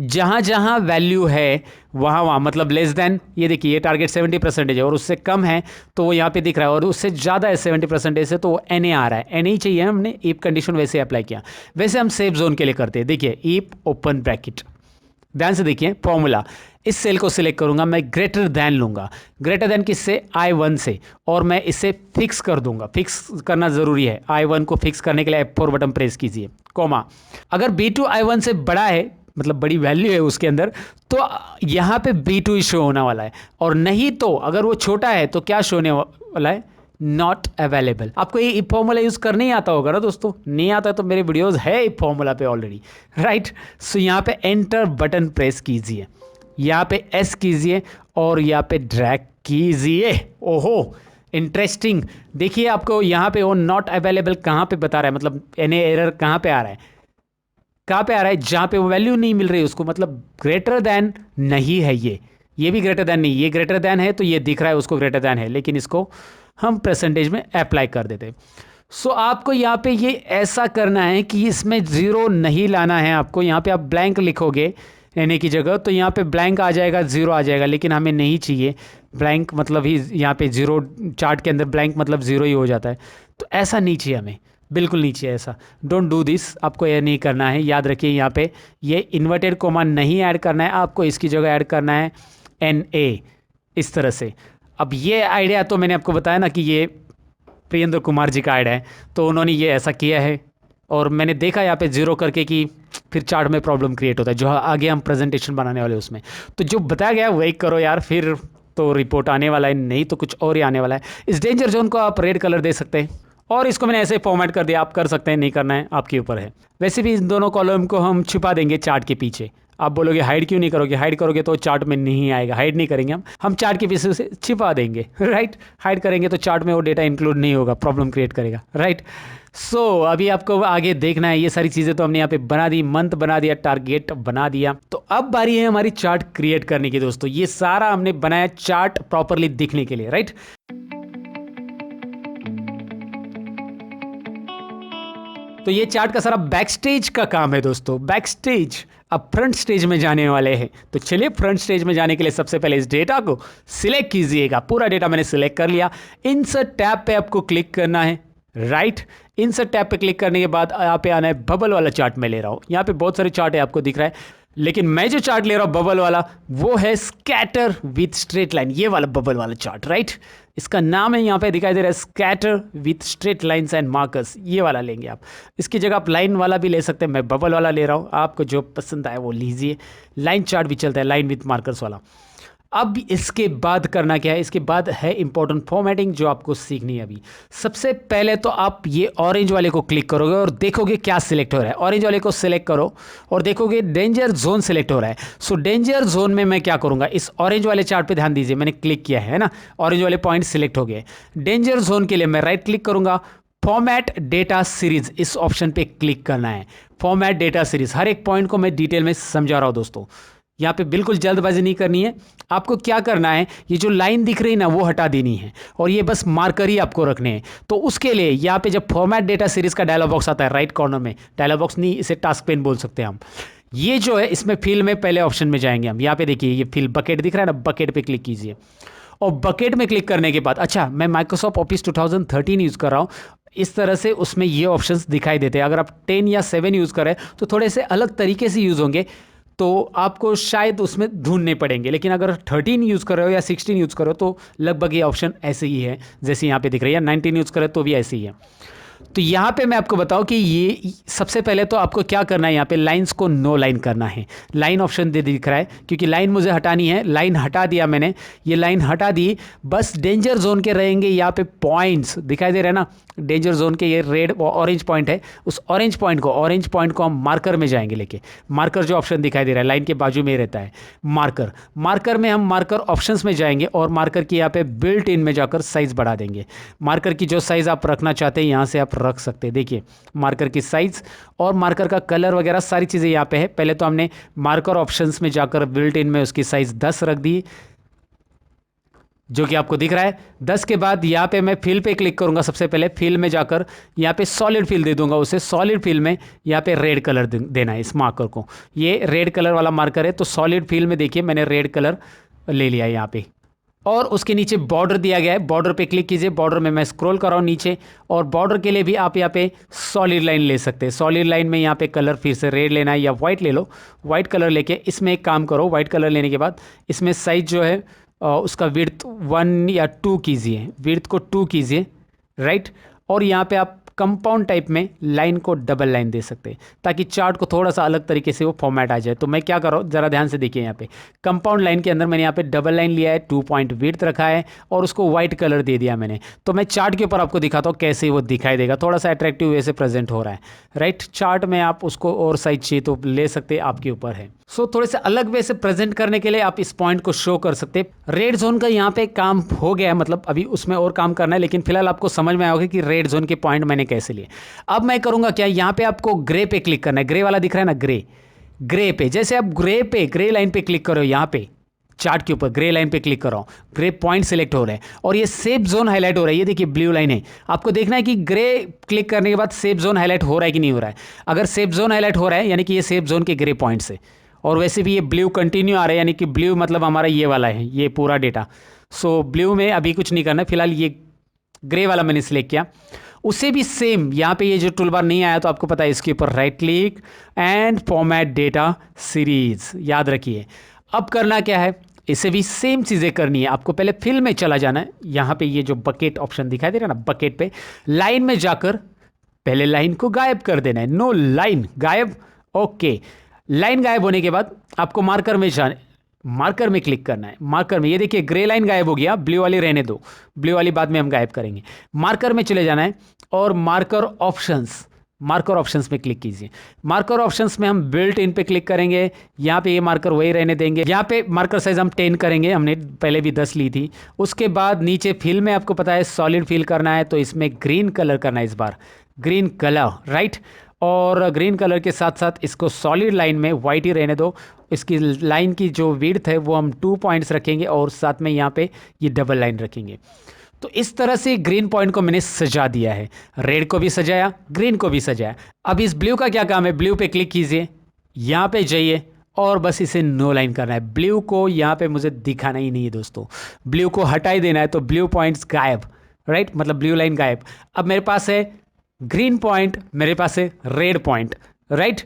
जहाँ जहाँ वैल्यू है वहाँ मतलब लेस देन, ये देखिए ये टारगेट 70% है और उससे कम है तो वो यहाँ पे दिख रहा है, और उससे ज़्यादा है 70% से तो वो NA आ रहा है। NA चाहिए, हमने इफ कंडीशन वैसे अप्लाई किया। वैसे हम सेफ जोन के लिए करते हैं। देखिए इफ ओपन ब्रैकेट, ध्यान से देखिए फॉर्मूला, इस सेल को सिलेक्ट करूंगा, मैं ग्रेटर दैन लूंगा। ग्रेटर दैन किससे? I1 से, और मैं इसे फिक्स कर दूंगा। फिक्स करना जरूरी है। I1 को फिक्स करने के लिए F4 बटन प्रेस कीजिए, कॉमा। अगर B2 I1 से बड़ा है, मतलब बड़ी वैल्यू है उसके अंदर, तो यहाँ पे B2 ही शो होने वाला है। और नहीं तो अगर वो छोटा है तो क्या शो होने वाला है? Not available. आपको ये फॉर्मूला यूज करने ही आता होगा ना दोस्तों, नहीं आता तो मेरे वीडियोस है फॉर्मूला पे ऑलरेडी, राइट। सो यहाँ पे एंटर बटन प्रेस कीजिए, यहाँ पे S कीजिए और यहाँ पे ड्रैग कीजिए। ओहो इंटरेस्टिंग, देखिए आपको यहाँ पे वो नॉट अवेलेबल कहाँ पे बता रहा है, मतलब NA एरर कहाँ पे आ रहा है, कहाँ पे आ रहा है? जहाँ पे वो वैल्यू नहीं मिल रही उसको, मतलब ग्रेटर दैन नहीं है ये भी ग्रेटर दैन नहीं, ये ग्रेटर दैन है तो ये दिख रहा है उसको ग्रेटर दैन है, लेकिन इसको हम परसेंटेज में अप्लाई कर देते। सो आपको यहाँ पे ये ऐसा करना है कि इसमें जीरो नहीं लाना है आपको। यहाँ पे आप ब्लैंक लिखोगे NA की जगह तो यहाँ पे ब्लैंक आ जाएगा, जीरो आ जाएगा, लेकिन हमें नहीं चाहिए ब्लैंक, मतलब ही यहाँ पे जीरो, चार्ट के अंदर ब्लैंक मतलब जीरो ही हो जाता है, तो ऐसा नहीं चाहिए हमें, बिल्कुल नहीं चाहिए ऐसा। डोंट डू दिस, आपको यह नहीं करना है। याद रखिए यहाँ पे ये इन्वर्टेड कोमा नहीं ऐड करना है आपको, इसकी जगह ऐड करना है NA, इस तरह से। अब ये आइडिया तो मैंने आपको बताया ना कि ये प्रियेंद्र कुमार जी का आइडिया है, तो उन्होंने ये ऐसा किया है और मैंने देखा यहाँ पे जीरो करके कि फिर चार्ट में प्रॉब्लम क्रिएट होता है, जो आगे हम प्रेजेंटेशन बनाने वाले उसमें। तो जो बताया गया वही करो यार, फिर तो रिपोर्ट आने वाला है, नहीं तो कुछ और ही आने वाला है। इस डेंजर जोन को आप रेड कलर दे सकते हैं और इसको मैंने ऐसे फॉर्मेट कर दिया, आप कर सकते हैं, नहीं करना है आपके ऊपर है। वैसे भी इन दोनों कॉलम को हम छिपा देंगे चार्ट के पीछे। आप बोलोगे हाइड क्यों नहीं करोगे? हाइड करोगे तो चार्ट में नहीं आएगा, हाइड नहीं करेंगे हम चार्ट के पीछे से छिपा देंगे, राइट। हाइड करेंगे तो चार्ट में वो डेटा इंक्लूड नहीं होगा, प्रॉब्लम क्रिएट करेगा, राइट। सो अभी आपको आगे देखना है, ये सारी चीज़ें तो हमने यहाँ पे बना दी, मंथ बना दिया, टारगेट बना दिया। तो अब बारी है हमारी चार्ट क्रिएट करने की दोस्तों। ये सारा हमने बनाया चार्ट प्रॉपरली दिखने के लिए, राइट। तो ये चार्ट का सारा बैक स्टेज का काम है दोस्तों, बैक स्टेज। अब फ्रंट स्टेज में जाने वाले हैं, तो चलिए फ्रंट स्टेज में जाने के लिए सबसे पहले इस डेटा को सिलेक्ट कीजिएगा। पूरा डेटा मैंने सिलेक्ट कर लिया। इंसर्ट टैब पे आपको क्लिक करना है, राइट। इंसर्ट टैब पे क्लिक करने के बाद यहाँ पे आना है, बबल वाला चार्ट मैं ले रहा हूँ। यहाँ पे बहुत सारे चार्ट है, आपको दिख रहा है, लेकिन मैं जो चार्ट ले रहा हूँ बबल वाला, वो है स्कैटर विथ स्ट्रेट लाइन, ये वाला बबल वाला चार्ट, राइट। इसका नाम है यहाँ पे दिखाई दे रहा है scatter with straight lines and markers, ये वाला लेंगे आप। इसकी जगह आप लाइन वाला भी ले सकते हैं, मैं बबल वाला ले रहा हूँ, आपको जो पसंद आए वो लीजिए। लाइन चार्ट भी चलता है, लाइन विथ मार्कर्स वाला। अब इसके बाद करना क्या है? इसके बाद है इंपॉर्टेंट फॉर्मेटिंग, जो आपको सीखनी है अभी। सबसे पहले तो आप ये ऑरेंज वाले को क्लिक करोगे और देखोगे क्या सिलेक्ट हो रहा है। ऑरेंज वाले को सिलेक्ट करो और देखोगे डेंजर जोन सिलेक्ट हो रहा है। सो डेंजर जोन में मैं क्या करूंगा, इस ऑरेंज वाले चार्ट पे ध्यान दीजिए, मैंने क्लिक किया है ना, ऑरेंज वाले पॉइंट सिलेक्ट हो गए। डेंजर जोन के लिए मैं राइट क्लिक करूंगा, फॉर्मेट डेटा सीरीज, इस ऑप्शन पे क्लिक करना है। फॉर्मेट डेटा सीरीज, हर एक पॉइंट को मैं डिटेल में समझा रहा हूं दोस्तों। यहाँ पे बिल्कुल जल्दबाजी नहीं करनी है। आपको क्या करना है, ये जो लाइन दिख रही है ना वो हटा देनी है और ये बस मार्कर ही आपको रखने हैं। तो उसके लिए यहाँ पे जब फॉर्मेट डेटा सीरीज का डायलॉग बॉक्स आता है राइट कॉर्नर में, डायलॉग बॉक्स नहीं इसे टास्क पेन बोल सकते हैं हम, ये जो है इसमें फिल में पहले ऑप्शन में जाएंगे हम। यहाँ पे देखिए ये फिल बकेट दिख रहा है ना, बकेट पे क्लिक कीजिए और बकेट में क्लिक करने के बाद, अच्छा मैं माइक्रोसॉफ्ट ऑफिस 2013 यूज़ कर रहा हूँ, इस तरह से उसमें ये ऑप्शंस दिखाई देते हैं। अगर आप 10 या 7 यूज़ करें तो थोड़े से अलग तरीके से यूज़ होंगे, तो आपको शायद उसमें ढूंढने पड़ेंगे। लेकिन अगर 13 यूज़ कर रहे हो या 16 यूज़ कर रहे हो तो लगभग ये ऑप्शन ऐसे ही है जैसे यहाँ पे दिख रही है। 19 यूज़ करें तो भी ऐसे ही है। तो यहाँ पे मैं आपको बताऊँ कि ये सबसे पहले तो आपको क्या करना है, यहाँ पे लाइंस को नो लाइन करना है। लाइन ऑप्शन दे दिख रहा है क्योंकि लाइन मुझे हटानी है, लाइन हटा दिया मैंने, ये लाइन हटा दी। बस डेंजर जोन के रहेंगे यहाँ पे पॉइंट्स दिखाई दे रहे हैं ना, डेंजर जोन के ये रेड ऑरेंज पॉइंट है, उस ऑरेंज पॉइंट को हम मार्कर में जाएंगे लेके। मार्कर जो ऑप्शन दिखाई दे रहा है लाइन के बाजू में ही रहता है मार्कर में हम मार्कर ऑप्शंस में जाएंगे और मार्कर की यहाँ पे बिल्ट इन में जाकर साइज बढ़ा देंगे। मार्कर की जो साइज आप रखना चाहते हैं यहाँ से आप रख सकते हैं। देखिए मार्कर की साइज और मार्कर का कलर वगैरह सारी चीज़ें यहाँ पे है। पहले तो हमने मार्कर ऑप्शंस में जाकर बिल्ट इन में उसकी साइज 10 रख दी जो कि आपको दिख रहा है। 10 के बाद यहाँ पे मैं फिल पे क्लिक करूंगा। सबसे पहले फिल में जाकर यहाँ पे सॉलिड फिल दे दूंगा उसे। सॉलिड फिल में यहाँ पे रेड कलर देना है इस मार्कर को। ये रेड कलर वाला मार्कर है तो सॉलिड फिल में देखिए मैंने रेड कलर ले लिया है यहाँ पे। और उसके नीचे बॉर्डर दिया गया है, बॉर्डर पे क्लिक कीजिए। बॉर्डर में मैं स्क्रॉल कर रहा हूँ नीचे और बॉर्डर के लिए भी आप यहाँ पे सॉलिड लाइन ले सकते हैं। सॉलिड लाइन में यहाँ पे कलर फिर से रेड लेना है या वाइट ले लो। वाइट कलर लेके इसमें एक काम करो, वाइट कलर लेने के बाद इसमें साइज जो है उसका विड्थ 1 या 2 कीजिए, विड्थ को 2 कीजिए राइट। और यहाँ पे आप कंपाउंड टाइप में लाइन को डबल लाइन दे सकते हैं ताकि चार्ट को थोड़ा सा अलग तरीके से वो फॉर्मेट आ जाए। तो मैं क्या कर रहा हूँ ज़रा ध्यान से देखिए, यहाँ पे कंपाउंड लाइन के अंदर मैंने यहाँ पे डबल लाइन लिया है, 2 पॉइंट विड्थ रखा है और उसको वाइट कलर दे दिया मैंने। तो मैं चार्ट के ऊपर आपको दिखाता हूँ कैसे वो दिखाई देगा, थोड़ा सा अट्रैक्टिव वे से प्रेजेंट हो रहा है राइट। चार्ट में आप उसको और साइज चाहिए तो ले सकते हैं, आपके ऊपर है। सो थोड़े से अलग वे से प्रेजेंट करने के लिए आप इस पॉइंट को शो कर सकते हैं। रेड जोन का यहाँ पे काम हो गया है, मतलब अभी उसमें और काम करना है, लेकिन फिलहाल आपको समझ में आएगा कि रेड जोन के पॉइंट मैंने कैसे लिए। अब मैं करूंगा क्या, यहाँ पे आपको ग्रे पे क्लिक करना है। ग्रे वाला दिख रहा है ना, ग्रे पे जैसे आप ग्रे लाइन पे क्लिक करो, यहाँ पे चार्ट के ऊपर ग्रे लाइन पे क्लिक कर रहा हूँ, ग्रे पॉइंट सेलेक्ट हो रहे हैं और ये सेफ जोन हाईलाइट हो रहा है। ये देखिए ब्लू लाइन है, आपको देखना है कि ग्रे क्लिक करने के बाद सेफ जोन हाईलाइट हो रहा है कि नहीं हो रहा है। अगर सेफ जोन हाईलाइट हो रहा है यानी कि ये सेफ जोन के ग्रे पॉइंट्स है। और वैसे भी ये ब्लू कंटिन्यू आ रहा है, यानी कि ब्लू मतलब हमारा ये वाला है, ये पूरा डेटा। सो ब्लू में अभी कुछ नहीं करना, फिलहाल ये ग्रे वाला मैंने सिलेक्ट किया। उसे भी सेम यहाँ पे ये जो टूल बार नहीं आया तो आपको पता है, इसके ऊपर right click and format data series, याद रखिए। अब करना क्या है, इसे भी सेम चीज़ें करनी है। आपको पहले फिल में चला जाना है, यहाँ पे ये जो बकेट ऑप्शन दिखाई दे रहा है ना, बकेट पे लाइन में जाकर पहले लाइन को गायब कर देना है। नो लाइन गायब, ओके। लाइन गायब होने के बाद आपको मार्कर में क्लिक करना है। मार्कर में ये देखिए ग्रे लाइन गायब हो गया, ब्लू वाली रहने दो, ब्लू वाली बाद में हम गायब करेंगे। मार्कर में चले जाना है और मार्कर ऑप्शंस में क्लिक कीजिए। मार्कर ऑप्शंस में हम बिल्ट इन पे क्लिक करेंगे, यहाँ पे ये मार्कर वही रहने देंगे। यहाँ पे मार्कर साइज हम 10 करेंगे, हमने पहले भी 10 ली थी। उसके बाद नीचे फिल में आपको पता है सॉलिड फिल करना है, तो इसमें ग्रीन कलर करना है, इस बार ग्रीन कलर राइट। और ग्रीन कलर के साथ साथ इसको सॉलिड लाइन में वाइट ही रहने दो। इसकी लाइन की जो विड्थ है वो हम 2 पॉइंट्स रखेंगे और साथ में यहाँ पे ये डबल लाइन रखेंगे। तो इस तरह से ग्रीन पॉइंट को मैंने सजा दिया है, रेड को भी सजाया, ग्रीन को भी सजाया। अब इस ब्लू का क्या काम है, ब्लू पे क्लिक कीजिए, यहाँ पे जाइए और बस इसे नो लाइन करना है। ब्लू को यहाँ पे मुझे दिखाना ही नहीं है दोस्तों, ब्लू को हटा ही देना है। तो ब्लू पॉइंट्स गायब राइट, मतलब ब्लू लाइन गायब। अब मेरे पास है ग्रीन पॉइंट, मेरे पास है रेड पॉइंट राइट।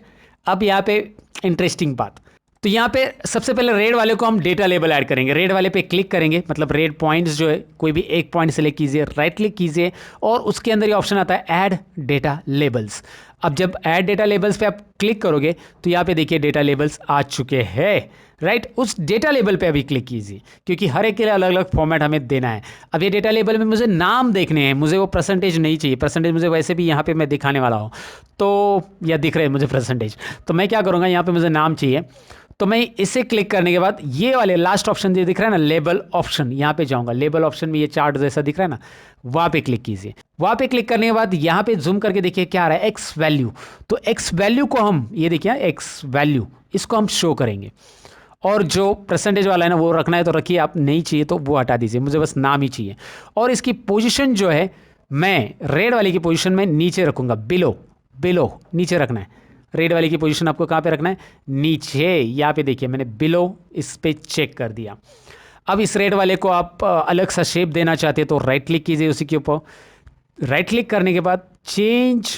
अब यहाँ पे इंटरेस्टिंग बात, तो यहाँ पे सबसे पहले रेड वाले को हम डेटा लेबल ऐड करेंगे। रेड वाले पे क्लिक करेंगे, मतलब रेड पॉइंट्स जो है कोई भी एक पॉइंट सेलेक्ट कीजिए, राइट क्लिक कीजिए और उसके अंदर ये ऑप्शन आता है ऐड डेटा लेबल्स। अब जब ऐड डेटा लेबल्स पे आप क्लिक करोगे तो यहाँ पे देखिए डेटा लेबल्स आ चुके हैं राइट। उस डेटा लेबल पे अभी क्लिक कीजिए क्योंकि हर एक के लिए अलग अलग फॉर्मेट हमें देना है। अब ये डेटा लेबल में मुझे नाम देखने हैं, मुझे वो परसेंटेज नहीं चाहिए। परसेंटेज मुझे वैसे भी यहाँ पे मैं दिखाने वाला हूँ, तो यह दिख रहे हैं मुझे परसेंटेज। तो मैं क्या करूँगा, यहाँ पे मुझे नाम चाहिए, तो मैं इसे क्लिक करने के बाद ये वाले लास्ट ऑप्शन जो दिख रहा है ना, लेबल ऑप्शन, यहाँ पे जाऊँगा। लेबल ऑप्शन में ये चार्ट जैसा दिख रहा है ना, वहाँ पे क्लिक कीजिए। वहाँ पे क्लिक करने के बाद यहाँ पे जूम करके देखिए क्या आ रहा है, एक्स वैल्यू। तो एक्स वैल्यू को हम, ये देखिए एक्स वैल्यू, इसको हम शो करेंगे। और जो परसेंटेज वाला है ना वो रखना है तो रखिए, आप नहीं चाहिए तो वो हटा दीजिए, मुझे बस नाम ही चाहिए। और इसकी पोजीशन जो है मैं रेड वाली की पोजीशन में नीचे रखूंगा, बिलो, बिलो नीचे रखना है। रेड वाली की पोजीशन आपको कहाँ पे रखना है? नीचे। यहाँ पे देखिए मैंने बिलो इस पे चेक कर दिया। अब इस रेड वाले को आप अलग सा शेप देना चाहते हैं तो राइट क्लिक कीजिए उसी के ऊपर। राइट क्लिक करने के बाद चेंज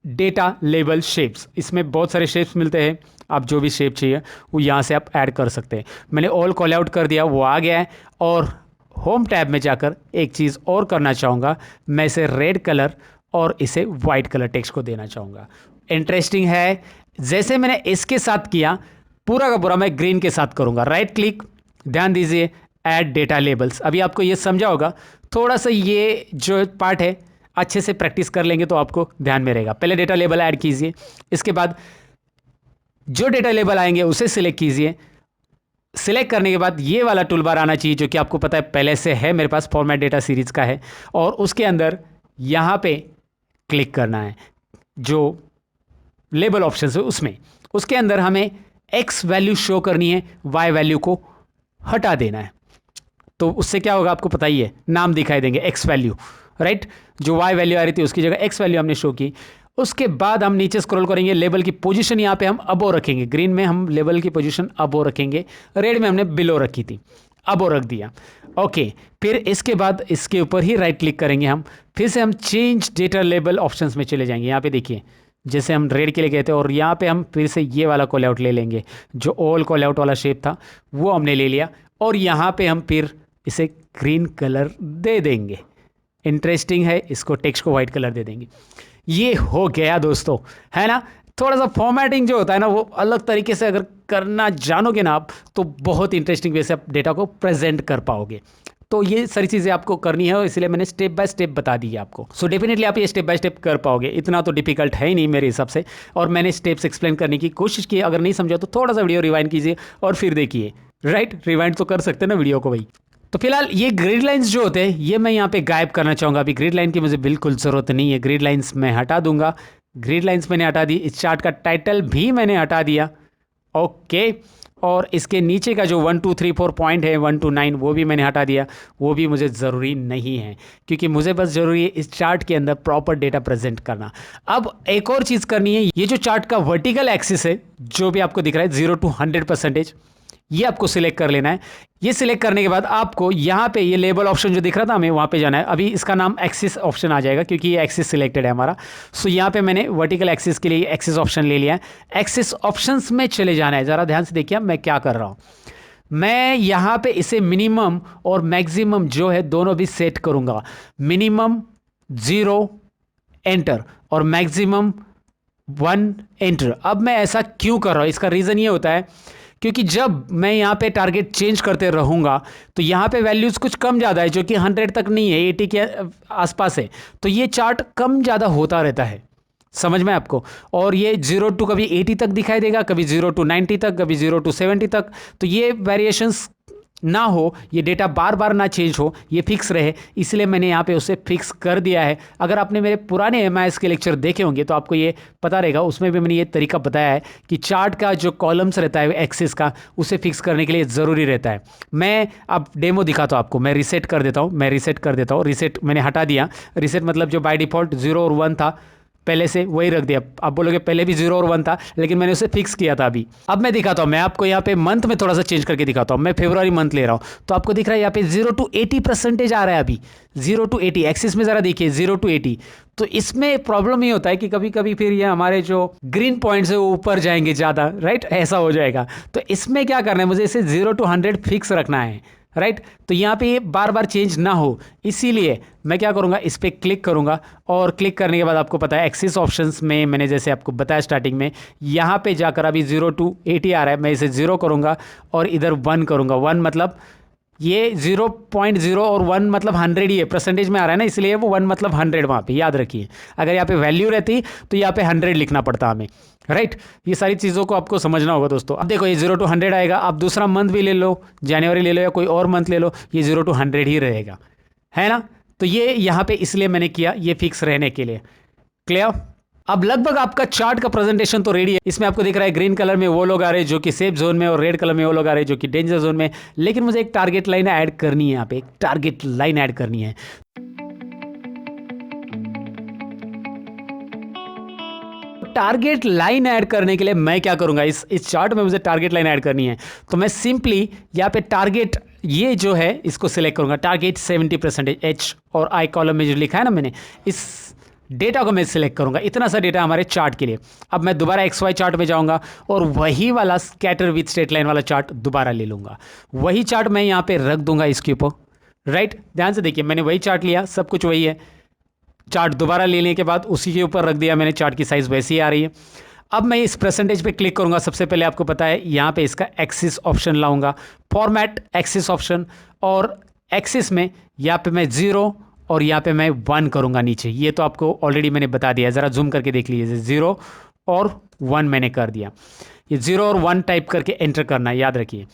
डेटा लेबल शेप्स, इसमें बहुत सारे शेप्स मिलते हैं, आप जो भी शेप चाहिए वो यहाँ से आप ऐड कर सकते हैं। मैंने ऑल कॉल आउट कर दिया, वो आ गया है। और होम टैब में जाकर एक चीज़ और करना चाहूँगा, मैं इसे रेड कलर और इसे वाइट कलर टेक्स्ट को देना चाहूँगा। इंटरेस्टिंग है, जैसे मैंने इसके साथ किया पूरा का पूरा मैं ग्रीन के साथ करूँगा। राइट क्लिक, ध्यान दीजिए, ऐड डेटा लेबल्स। अभी आपको ये समझा होगा, थोड़ा सा ये जो पार्ट है अच्छे से प्रैक्टिस कर लेंगे तो आपको ध्यान में रहेगा। पहले डेटा लेबल ऐड कीजिए, इसके बाद जो डेटा लेबल आएंगे उसे सिलेक्ट कीजिए। सिलेक्ट करने के बाद ये वाला टूल बार आना चाहिए जो कि आपको पता है पहले से है मेरे पास, फॉर्मेट डेटा सीरीज का है। और उसके अंदर यहाँ पे क्लिक करना है, जो लेबल ऑप्शन है उसमें, उसके अंदर हमें एक्स वैल्यू शो करनी है, वाई वैल्यू को हटा देना है। तो उससे क्या होगा आपको पता ही है, नाम दिखाई देंगे एक्स वैल्यू, राइट। जो वाई वैल्यू आ रही थी उसकी जगह एक्स वैल्यू हमने शो की। उसके बाद हम नीचे स्क्रॉल करेंगे, लेबल की पोजीशन यहाँ पे हम अबो रखेंगे। ग्रीन में हम लेबल की पोजीशन अबो रखेंगे, रेड में हमने बिलो रखी थी, अबो रख दिया। ओके, फिर इसके बाद इसके ऊपर ही राइट क्लिक करेंगे हम, फिर से हम चेंज डेटा लेबल ऑप्शंस में चले जाएंगे। यहाँ पे देखिए जैसे हम रेड के लिए गए थे, और यहाँ पे हम फिर से ये वाला कॉल आउट ले लेंगे, जो ऑल कॉल आउट वाला शेप था वो हमने ले लिया, और यहाँ पे हम फिर इसे ग्रीन कलर दे देंगे। इंटरेस्टिंग है, इसको टेक्स्ट को वाइट कलर दे देंगे। ये हो गया दोस्तों, है ना। थोड़ा सा फॉर्मेटिंग जो होता है ना वो अलग तरीके से अगर करना जानोगे ना आप, तो बहुत इंटरेस्टिंग वे से आप डेटा को प्रेजेंट कर पाओगे। तो ये सारी चीज़ें आपको करनी है, और इसलिए मैंने स्टेप बाय स्टेप बता दी है आपको। सो डेफिनेटली आप ये स्टेप बाय स्टेप कर पाओगे, इतना तो डिफिकल्ट है ही नहीं मेरे हिसाब से। और मैंने स्टेप्स एक्सप्लेन करने की कोशिश की, अगर नहीं समझा तो थोड़ा सा वीडियो रिवाइंड कीजिए और फिर देखिए, राइट। रिवाइंड तो कर सकते हैं ना वीडियो को भाई। तो फिलहाल ये ग्रिड लाइंस जो होते हैं ये मैं यहाँ पे गायब करना चाहूँगा। अभी ग्रिड लाइन की मुझे बिल्कुल ज़रूरत नहीं है, ग्रिड लाइंस मैं हटा दूंगा। ग्रिड लाइंस मैंने हटा दी, इस चार्ट का टाइटल भी मैंने हटा दिया, ओके। और इसके नीचे का जो 1 2 3 4 पॉइंट है 1 to 9 वो भी मैंने हटा दिया, वो भी मुझे ज़रूरी नहीं है, क्योंकि मुझे बस ज़रूरी है इस चार्ट के अंदर प्रॉपर डेटा प्रेजेंट करना। अब एक और चीज़ करनी है, ये जो चार्ट का वर्टिकल एक्सिस है जो भी आपको दिख रहा है 0 to 100%, ये आपको सिलेक्ट कर लेना है। ये सिलेक्ट करने के बाद आपको यहाँ पे ये लेबल ऑप्शन जो दिख रहा था हमें वहाँ पे जाना है। अभी इसका नाम एक्सिस ऑप्शन आ जाएगा क्योंकि ये एक्सिस सिलेक्टेड है हमारा। सो यहाँ पे मैंने वर्टिकल एक्सिस के लिए एक्सिस ऑप्शन ले लिया है। एक्सिस ऑप्शंस में चले जाना है, ज़रा ध्यान से देखिए मैं क्या कर रहा हूँ। मैं यहाँ पे इसे मिनिमम और मैक्सिमम जो है दोनों भी सेट करूँगा। मिनिमम 0 एंटर और मैक्सिमम 1 एंटर। अब मैं ऐसा क्यों कर रहा हूँ, इसका रीज़न ये होता है क्योंकि जब मैं यहाँ पे टारगेट चेंज करते रहूँगा तो यहाँ पे वैल्यूज़ कुछ कम ज़्यादा है, जो कि 100 तक नहीं है, 80 के आसपास है, तो ये चार्ट कम ज़्यादा होता रहता है, समझ में आपको। और ये 0 to कभी 80 तक दिखाई देगा, कभी 0 to 90 तक, कभी 0 to 70 तक। तो ये वेरिएशंस ना हो, ये डेटा बार बार ना चेंज हो, ये फिक्स रहे, इसलिए मैंने यहाँ पे उसे फिक्स कर दिया है। अगर आपने मेरे पुराने MIS के लेक्चर देखे होंगे तो आपको ये पता रहेगा, उसमें भी मैंने ये तरीका बताया है कि चार्ट का जो कॉलम्स रहता है एक्सिस का, उसे फिक्स करने के लिए ज़रूरी रहता है। मैं अब डेमो दिखाता हूँ आपको, मैं रीसेट कर देता हूँ, रीसेट मैंने हटा दिया। रीसेट मतलब जो बाय डिफ़ॉल्ट 0 और 1 था पहले से वही रख दिया। आप बोलोगे पहले भी 0 और 1 था, लेकिन मैंने उसे फिक्स किया था अभी। अब मैं दिखाता हूँ, मैं आपको यहाँ पे मंथ में थोड़ा सा चेंज करके दिखाता हूँ। मैं फरवरी मंथ ले रहा हूँ, तो आपको दिख रहा है यहाँ पे 0 to 80% आ रहा है अभी। 0 to 80 एक्सिस में ज़रा देखिए 0 to 80। तो इसमें प्रॉब्लम ये होता है कि कभी कभी फिर ये हमारे जो ग्रीन पॉइंट्स है वो ऊपर जाएंगे ज़्यादा, राइट, ऐसा हो जाएगा। तो इसमें क्या करना है, मुझे इसे 0 to 100 फिक्स रखना है, राइट। तो यहाँ पे ये बार बार चेंज ना हो, इसीलिए मैं क्या करूँगा, इस पर क्लिक करूँगा, और क्लिक करने के बाद आपको पता है एक्सिस ऑप्शंस में मैंने जैसे आपको बताया स्टार्टिंग में, यहाँ पे जाकर अभी 0 to 80 आ रहा है, मैं इसे 0 करूँगा और इधर 1 करूँगा। 1 मतलब ये 0.0 और 1 मतलब 100 ही है, परसेंटेज में आ रहा है ना, इसलिए वो 1 मतलब 100 वहाँ पे याद रखिए। अगर यहाँ पे वैल्यू रहती तो यहाँ पे 100 लिखना पड़ता हमें, राइट। ये सारी चीज़ों को आपको समझना होगा दोस्तों। अब देखो ये 0 to 100 आएगा। आप दूसरा मंथ भी ले लो, जनवरी ले लो या कोई और मंथ ले लो, ये 0 to 100 ही रहेगा, है ना। तो ये यहाँ पे इसलिए मैंने किया, ये फिक्स रहने के लिए। क्लियर। अब लगभग आपका चार्ट का प्रेजेंटेशन तो रेडी है। इसमें आपको दिख रहा है ग्रीन कलर में वो लोग आ रहे हैं जो कि सेफ जोन में, और रेड कलर में वो लोग आ रहे हैं जो कि डेंजर जोन में। लेकिन मुझे एक टारगेट लाइन ऐड करनी है, यहाँ पे एक टारगेट लाइन ऐड करनी है। टारगेट लाइन ऐड करने के लिए मैं क्या करूंगा, इस चार्ट में मुझे टारगेट लाइन ऐड करनी है, तो मैं सिंपली यहाँ पे टारगेट ये जो है इसको सिलेक्ट करूंगा, टारगेट 70% एच और आई कॉलम में जो लिखा है ना मैंने, इस डेटा को मैं सिलेक्ट करूंगा। इतना सा डेटा हमारे चार्ट के लिए। अब मैं दोबारा एक्स वाई चार्ट में जाऊंगा और वही वाला स्कैटर विथ स्ट्रेट लाइन वाला चार्ट दोबारा ले लूंगा। वही चार्ट मैं यहाँ पे रख दूंगा इसके ऊपर। राइट, ध्यान से देखिए, मैंने वही चार्ट लिया, सब कुछ वही है। चार्ट दोबारा लेने के बाद उसी के ऊपर रख दिया मैंने, चार्ट की साइज वैसी ही आ रही है। अब मैं इस परसेंटेज पे क्लिक करूंगा। सबसे पहले आपको पता है यहाँ पे इसका एक्सिस ऑप्शन लाऊंगा, फॉर्मेट एक्सिस ऑप्शन, और एक्सिस में यहाँ पे मैं 0 और यहाँ पे मैं 1 करूंगा नीचे। ये तो आपको ऑलरेडी मैंने बता दिया, ज़रा जूम करके देख लीजिए। 0 और 1 मैंने कर दिया। ये 0 और 1 टाइप करके एंटर करना है, याद रखिए।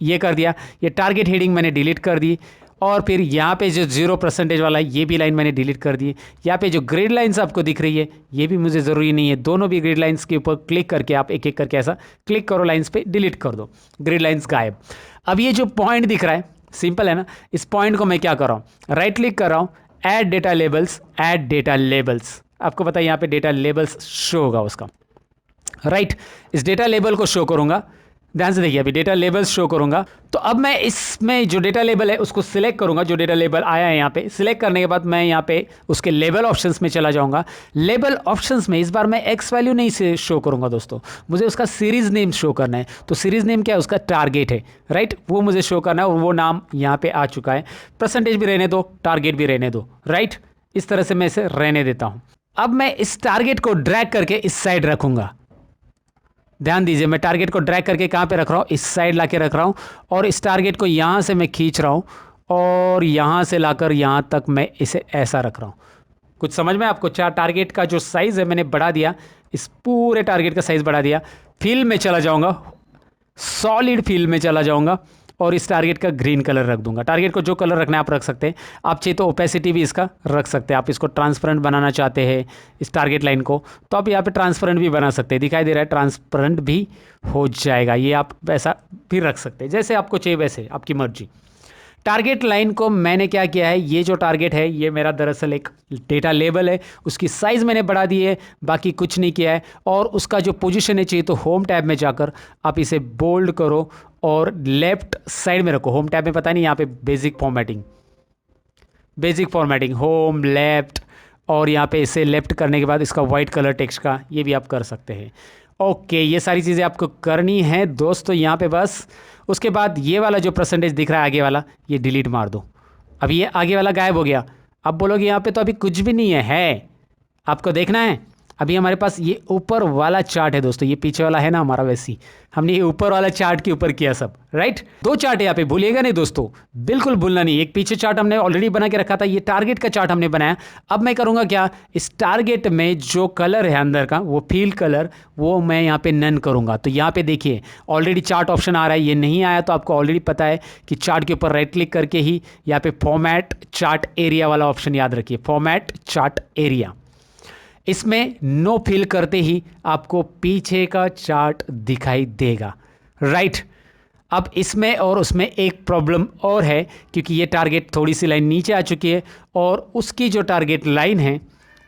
ये कर दिया। ये टारगेट हेडिंग मैंने डिलीट कर दी, और फिर यहाँ पे जो 0% वाला है ये भी लाइन मैंने डिलीट कर दी। यहाँ पे जो ग्रिड लाइंस आपको दिख रही है ये भी मुझे ज़रूरी नहीं है। दोनों भी ग्रिड लाइंस के ऊपर क्लिक करके आप एक एक करके ऐसा क्लिक करो, लाइंस पे डिलीट कर दो, ग्रिड लाइंस गायब। अब ये जो पॉइंट दिख रहा है, सिंपल है ना, इस पॉइंट को मैं क्या कर रहा हूँ, राइट क्लिक कर रहा हूँ, add data labels, add data labels. आपको पता है यहाँ पे डेटा लेबल्स शो होगा उसका। राइट, इस डेटा लेबल को शो करूँगा। ध्यान से देखिए, अभी डेटा लेबल्स शो करूंगा। तो अब मैं इसमें जो डेटा लेबल है उसको सिलेक्ट करूंगा, जो डेटा लेबल आया है यहाँ पे। सिलेक्ट करने के बाद मैं यहाँ पे उसके लेबल ऑप्शंस में चला जाऊंगा। लेबल ऑप्शंस में इस बार मैं एक्स वैल्यू नहीं से शो करूंगा दोस्तों, मुझे उसका सीरीज नेम शो करना है। तो सीरीज नेम क्या है, उसका टारगेट है। राइट, वो मुझे शो करना है, और वो नाम यहाँ पे आ चुका है। परसेंटेज भी रहने दो, टारगेट भी रहने दो। राइट, इस तरह से मैं इसे रहने देता हूँ। अब मैं इस टारगेट को ड्रैग करके इस साइड रखूंगा। ध्यान दीजिए, मैं टारगेट को ड्रैग करके कहाँ पे रख रहा हूँ, इस साइड लाके रख रहा हूँ, और इस टारगेट को यहाँ से मैं खींच रहा हूँ और यहाँ से लाकर यहाँ तक मैं इसे ऐसा रख रहा हूँ। कुछ समझ में आपको? टारगेट का जो साइज़ है मैंने बढ़ा दिया, इस पूरे टारगेट का साइज़ बढ़ा दिया। फिल में चला जाऊँगा, सॉलिड फिल में चला जाऊँगा, और इस टारगेट का ग्रीन कलर रख दूंगा। टारगेट को जो कलर रखना है आप रख सकते हैं। आप चाहिए तो ओपेसिटी भी इसका रख सकते हैं। आप इसको ट्रांसपेरेंट बनाना चाहते हैं इस टारगेट लाइन को, तो आप यहाँ पे ट्रांसपेरेंट भी बना सकते हैं। दिखाई दे रहा है, ट्रांसपेरेंट भी हो जाएगा। ये आप वैसा भी रख सकते हैं, जैसे आपको चाहिए वैसे, आपकी मर्जी। टारगेट लाइन को मैंने क्या किया है, ये जो टारगेट है ये मेरा दरअसल एक डेटा लेबल है, उसकी साइज़ मैंने बढ़ा दी है, बाकी कुछ नहीं किया है। और उसका जो पोजीशन है, चाहिए तो होम टैब में जाकर आप इसे बोल्ड करो और लेफ्ट साइड में रखो। होम टैब में पता नहीं, यहाँ पे बेसिक फॉर्मेटिंग, होम, लेफ्ट, और यहाँ पे इसे लेफ्ट करने के बाद इसका वाइट कलर टेक्स्ट का ये भी आप कर सकते हैं। ओके, ये सारी चीज़ें आपको करनी है दोस्तों यहाँ पे बस। उसके बाद ये वाला जो परसेंटेज दिख रहा है आगे वाला, ये डिलीट मार दो। अब ये आगे वाला गायब हो गया। अब बोलोगे यहाँ पे तो अभी कुछ भी नहीं है आपको देखना है। अभी हमारे पास ये ऊपर वाला चार्ट है दोस्तों, ये पीछे वाला है ना हमारा, वैसी हमने ये ऊपर वाला चार्ट के ऊपर किया सब। राइट, 2 चार्ट है यहाँ पे, भूलिएगा नहीं दोस्तों, बिल्कुल भूलना नहीं। एक पीछे चार्ट हमने ऑलरेडी बना के रखा था, ये टारगेट का चार्ट हमने बनाया। अब मैं करूँगा क्या, इस टारगेट में जो कलर है अंदर का, वो फील्ड कलर, वो मैं यहाँ पे नन करूँगा। तो यहाँ पे देखिए ऑलरेडी चार्ट ऑप्शन आ रहा है। ये नहीं आया तो आपको ऑलरेडी पता है कि चार्ट के ऊपर राइट क्लिक करके ही यहाँ पे फॉर्मेट चार्ट एरिया वाला ऑप्शन याद रखिए, फॉर्मेट चार्ट एरिया। इसमें नो फिल करते ही आपको पीछे का चार्ट दिखाई देगा। राइट, अब इसमें और उसमें एक प्रॉब्लम और है, क्योंकि ये टारगेट थोड़ी सी लाइन नीचे आ चुकी है और उसकी जो टारगेट लाइन है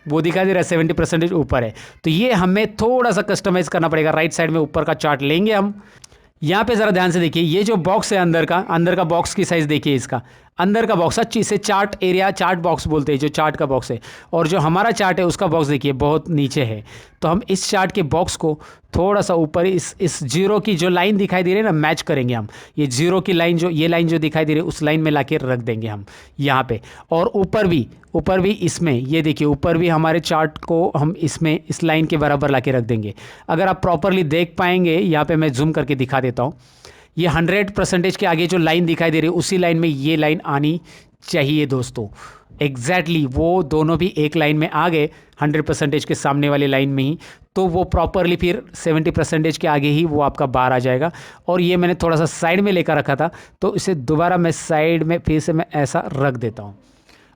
वो दिखाई दे रहा है 70% ऊपर है। तो ये हमें थोड़ा सा कस्टमाइज करना पड़ेगा। राइट साइड में ऊपर का चार्ट लेंगे हम। यहाँ पे ज़रा ध्यान से देखिए, ये जो बॉक्स है अंदर का बॉक्स की साइज़ देखिए, इसका अंदर का बॉक्स, अच्छी से चार्ट एरिया, चार्ट बॉक्स बोलते हैं जो चार्ट का बॉक्स है। और जो हमारा चार्ट है उसका बॉक्स देखिए बहुत नीचे है। तो हम इस चार्ट के बॉक्स को थोड़ा सा ऊपर, इस जीरो की जो लाइन दिखाई दे रही है ना, मैच करेंगे हम। ये जीरो की लाइन, जो ये लाइन जो दिखाई दे रही है, उस लाइन में लाके रख देंगे हम यहाँ पे। और ऊपर भी इसमें ये देखिए, ऊपर भी हमारे चार्ट को हम इसमें इस लाइन के बराबर लाके रख देंगे। अगर आप प्रॉपरली देख पाएंगे, यहाँ पे मैं जूम करके दिखा देता हूँ। ये 100% के आगे जो लाइन दिखाई दे रही है, उसी लाइन में ये लाइन आनी चाहिए दोस्तों। एग्जैक्टली वो दोनों भी एक लाइन में आ गए 100% के सामने वाली लाइन में ही, तो वो प्रॉपरली फिर 70% के आगे ही वो आपका बार आ जाएगा। और ये मैंने थोड़ा सा साइड में लेकर रखा था, तो इसे दोबारा मैं साइड में फिर से मैं ऐसा रख देता हूँ।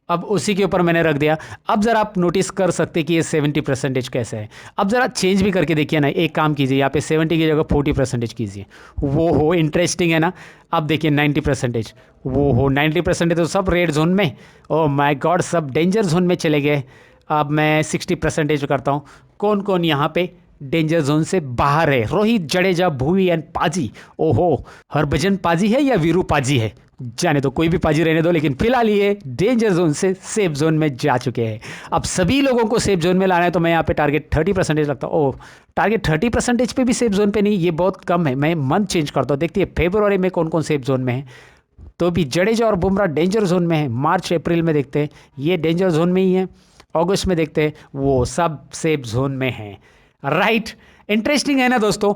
अब उसी के ऊपर मैंने रख दिया। अब ज़रा आप नोटिस कर सकते कि ये 70% कैसे है। अब ज़रा चेंज भी करके देखिए ना, एक काम कीजिए, यहाँ पे 70 की जगह 40% कीजिए। वो हो इंटरेस्टिंग है ना। अब देखिए 90%, वो हो 90% तो सब रेड जोन में। ओह माय गॉड, सब डेंजर जोन में चले गए। अब मैं 60% करता हूँ। कौन कौन यहाँ पे डेंजर जोन से बाहर है? रोहित जडेजा, भुवी एंड पाजी। ओहो, हरभजन पाजी है या वीरू पाजी है, जाने दो, कोई भी पाजी रहने दो, लेकिन फिलहाल ये डेंजर जोन से सेफ जोन में जा चुके हैं। अब सभी लोगों को सेफ जोन में लाना है, तो मैं यहाँ पे टारगेट 30% लगता हूँ। ओह, टारगेट 30% पे भी सेफ जोन पे नहीं, ये बहुत कम है। मैं मंथ चेंज करता हूँ, देखती है फरवरी में कौन कौन सेफ जोन में है। तो भी जडेजा और बुमराह डेंजर जोन में है। मार्च अप्रैल में देखते हैं, ये डेंजर जोन में ही है। अगस्त में देखते हैं, वो सब सेफ जोन में है। राइट, इंटरेस्टिंग है ना दोस्तों।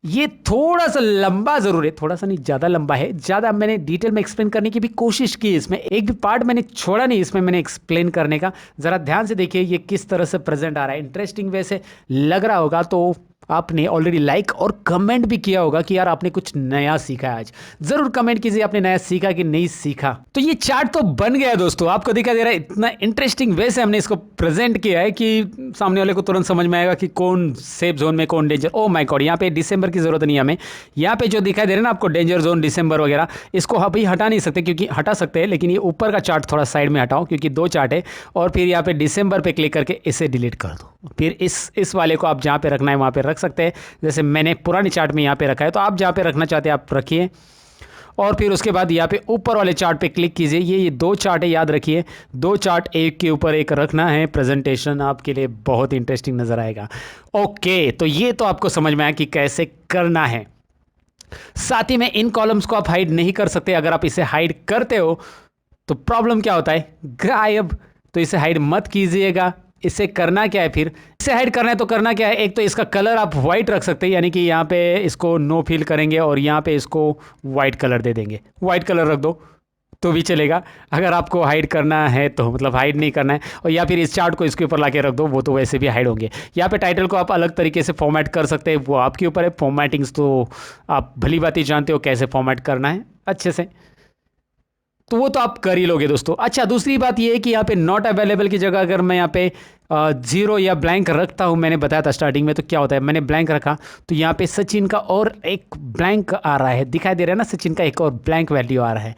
ये थोड़ा सा लंबा जरूर है, थोड़ा सा नहीं, ज़्यादा लंबा है। ज़्यादा मैंने डिटेल में एक्सप्लेन करने की भी कोशिश की, इसमें एक भी पार्ट मैंने छोड़ा नहीं इसमें मैंने एक्सप्लेन करने का। ज़रा ध्यान से देखिए ये किस तरह से प्रेजेंट आ रहा है। इंटरेस्टिंग वैसे लग रहा होगा तो आपने ऑलरेडी लाइक और कमेंट भी किया होगा कि यार आपने कुछ नया सीखा है आज। जरूर कमेंट कीजिए आपने नया सीखा कि नहीं सीखा। तो ये चार्ट तो बन गया है दोस्तों, आपको दिखाई दे रहा है। इतना इंटरेस्टिंग वे से हमने इसको प्रेजेंट किया है कि सामने वाले को तुरंत समझ में आएगा कि कौन सेफ जोन में कौन डेंजर। ओ माय गॉड, यहाँ पे दिसंबर की जरूरत नहीं है हमें। यहाँ पे जो दिखाई दे रहा है ना आपको डेंजर जोन दिसंबर वगैरह, इसको अभी हटा नहीं सकते, क्योंकि हटा सकते हैं लेकिन ये ऊपर का चार्ट थोड़ा साइड में हटाओ, क्योंकि दो चार्ट है। और फिर यहाँ पे दिसंबर पे क्लिक करके इसे डिलीट कर दो। फिर इस वाले को आप जहाँ पे रखना है वहाँ पे रख सकते हैं। जैसे मैंने पुराने चार्ट में यहाँ पे रखा है, तो आप जहाँ पे रखना चाहते हैं आप रखिए। और फिर उसके बाद यहाँ पे ऊपर वाले चार्ट पे क्लिक कीजिए। ये दो चार्ट है, याद रखिए, दो चार्ट एक के ऊपर एक रखना है। प्रेजेंटेशन आपके लिए बहुत इंटरेस्टिंग नज़र आएगा। ओके, तो ये तो आपको समझ में आया कि कैसे करना है। साथ ही में इन कॉलम्स को आप हाइड नहीं कर सकते। अगर आप इसे हाइड करते हो तो प्रॉब्लम क्या होता है, गायब। तो इसे हाइड मत कीजिएगा। इसे करना क्या है, फिर इसे हाइड करना है तो करना क्या है, एक तो इसका कलर आप वाइट रख सकते हैं, यानी कि यहाँ पे इसको नो फिल करेंगे और यहाँ पे इसको वाइट कलर दे देंगे। वाइट कलर रख दो तो भी चलेगा, अगर आपको हाइड करना है तो, मतलब हाइड नहीं करना है। और या फिर इस चार्ट को इसके ऊपर लाके रख दो, वो तो वैसे भी हाइड होंगे। यहाँ पे टाइटल को आप अलग तरीके से फॉर्मेट कर सकते हैं, वो आपके ऊपर है। फॉर्मेटिंग्स तो आप भली बात ही जानते हो कैसे फॉर्मेट करना है अच्छे से, तो वो तो आप कर ही लोगे दोस्तों। अच्छा, दूसरी बात ये है कि यहाँ पे नॉट अवेलेबल की जगह अगर मैं यहाँ पे 0 या ब्लैंक रखता हूँ, मैंने बताया था स्टार्टिंग में, तो क्या होता है, मैंने ब्लैंक रखा तो यहाँ पे सचिन का और एक ब्लैंक आ रहा है, दिखाई दे रहा है ना, सचिन का एक और ब्लैंक वैल्यू आ रहा है।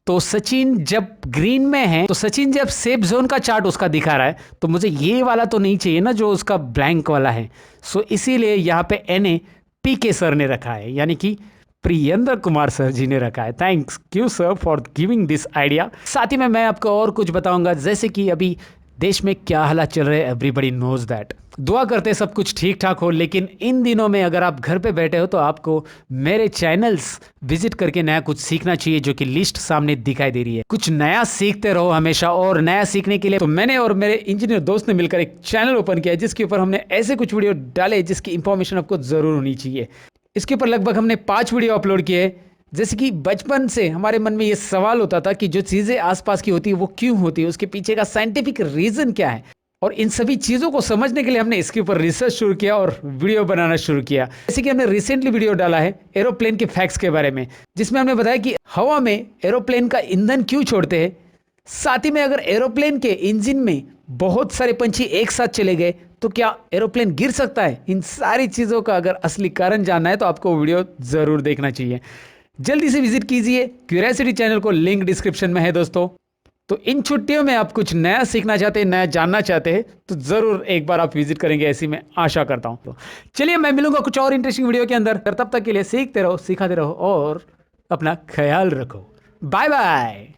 तो सचिन जब ग्रीन में है, तो सचिन जब सेफ जोन का चार्ट उसका दिखा रहा है, तो मुझे ये वाला तो नहीं चाहिए ना जो उसका ब्लैंक वाला है। सो इसीलिए यहाँ पे NA PK सर ने रखा है, यानी कि प्रियेंद्र कुमार सर जी ने रखा है। Thanks you sir for giving this idea. साथ ही में मैं आपको और कुछ बताऊंगा, जैसे कि अभी देश में क्या हालात चल रहे हैं, एवरीबडी नोज दैट। दुआ करते सब कुछ ठीक ठाक हो, लेकिन इन दिनों में अगर आप घर पे बैठे हो तो आपको मेरे चैनल्स विजिट करके नया कुछ सीखना चाहिए, जो कि लिस्ट सामने दिखाई दे रही है। कुछ नया सीखते रहो हमेशा, और नया सीखने के लिए तो मैंने और मेरे इंजीनियर दोस्त ने मिलकर एक चैनल ओपन किया है, जिसके ऊपर हमने ऐसे कुछ वीडियो डाले जिसकी इंफॉर्मेशन आपको जरूर होनी चाहिए। इसके ऊपर लगभग हमने 5 वीडियो अपलोड किए। जैसे कि बचपन से हमारे मन में ये सवाल होता था कि जो चीज़ें आसपास की होती है वो क्यों होती है, उसके पीछे का साइंटिफिक रीज़न क्या है, और इन सभी चीज़ों को समझने के लिए हमने इसके ऊपर रिसर्च शुरू किया और वीडियो बनाना शुरू किया। जैसे कि हमने रिसेंटली वीडियो डाला है एरोप्लेन के फैक्ट्स के बारे में, जिसमें हमने बताया कि हवा में एरोप्लेन का ईंधन क्यों छोड़ते हैं। साथ ही में अगर एरोप्लेन के इंजन में बहुत सारे पंछी एक साथ चले गए तो क्या एरोप्लेन गिर सकता है। इन सारी चीज़ों का अगर असली कारण जानना है तो आपको वीडियो ज़रूर देखना चाहिए। जल्दी से विजिट कीजिए क्यूरियोसिटी चैनल को, लिंक डिस्क्रिप्शन में है दोस्तों। तो इन छुट्टियों में आप कुछ नया सीखना चाहते हैं, नया जानना चाहते हैं, तो ज़रूर एक बार आप विजिट करेंगे, ऐसी मैं आशा करता हूँ। तो चलिए, मैं मिलूंगा कुछ और इंटरेस्टिंग वीडियो के अंदर। तब तक के लिए सीखते रहो, सिखाते रहो और अपना ख्याल रखो। Bye bye.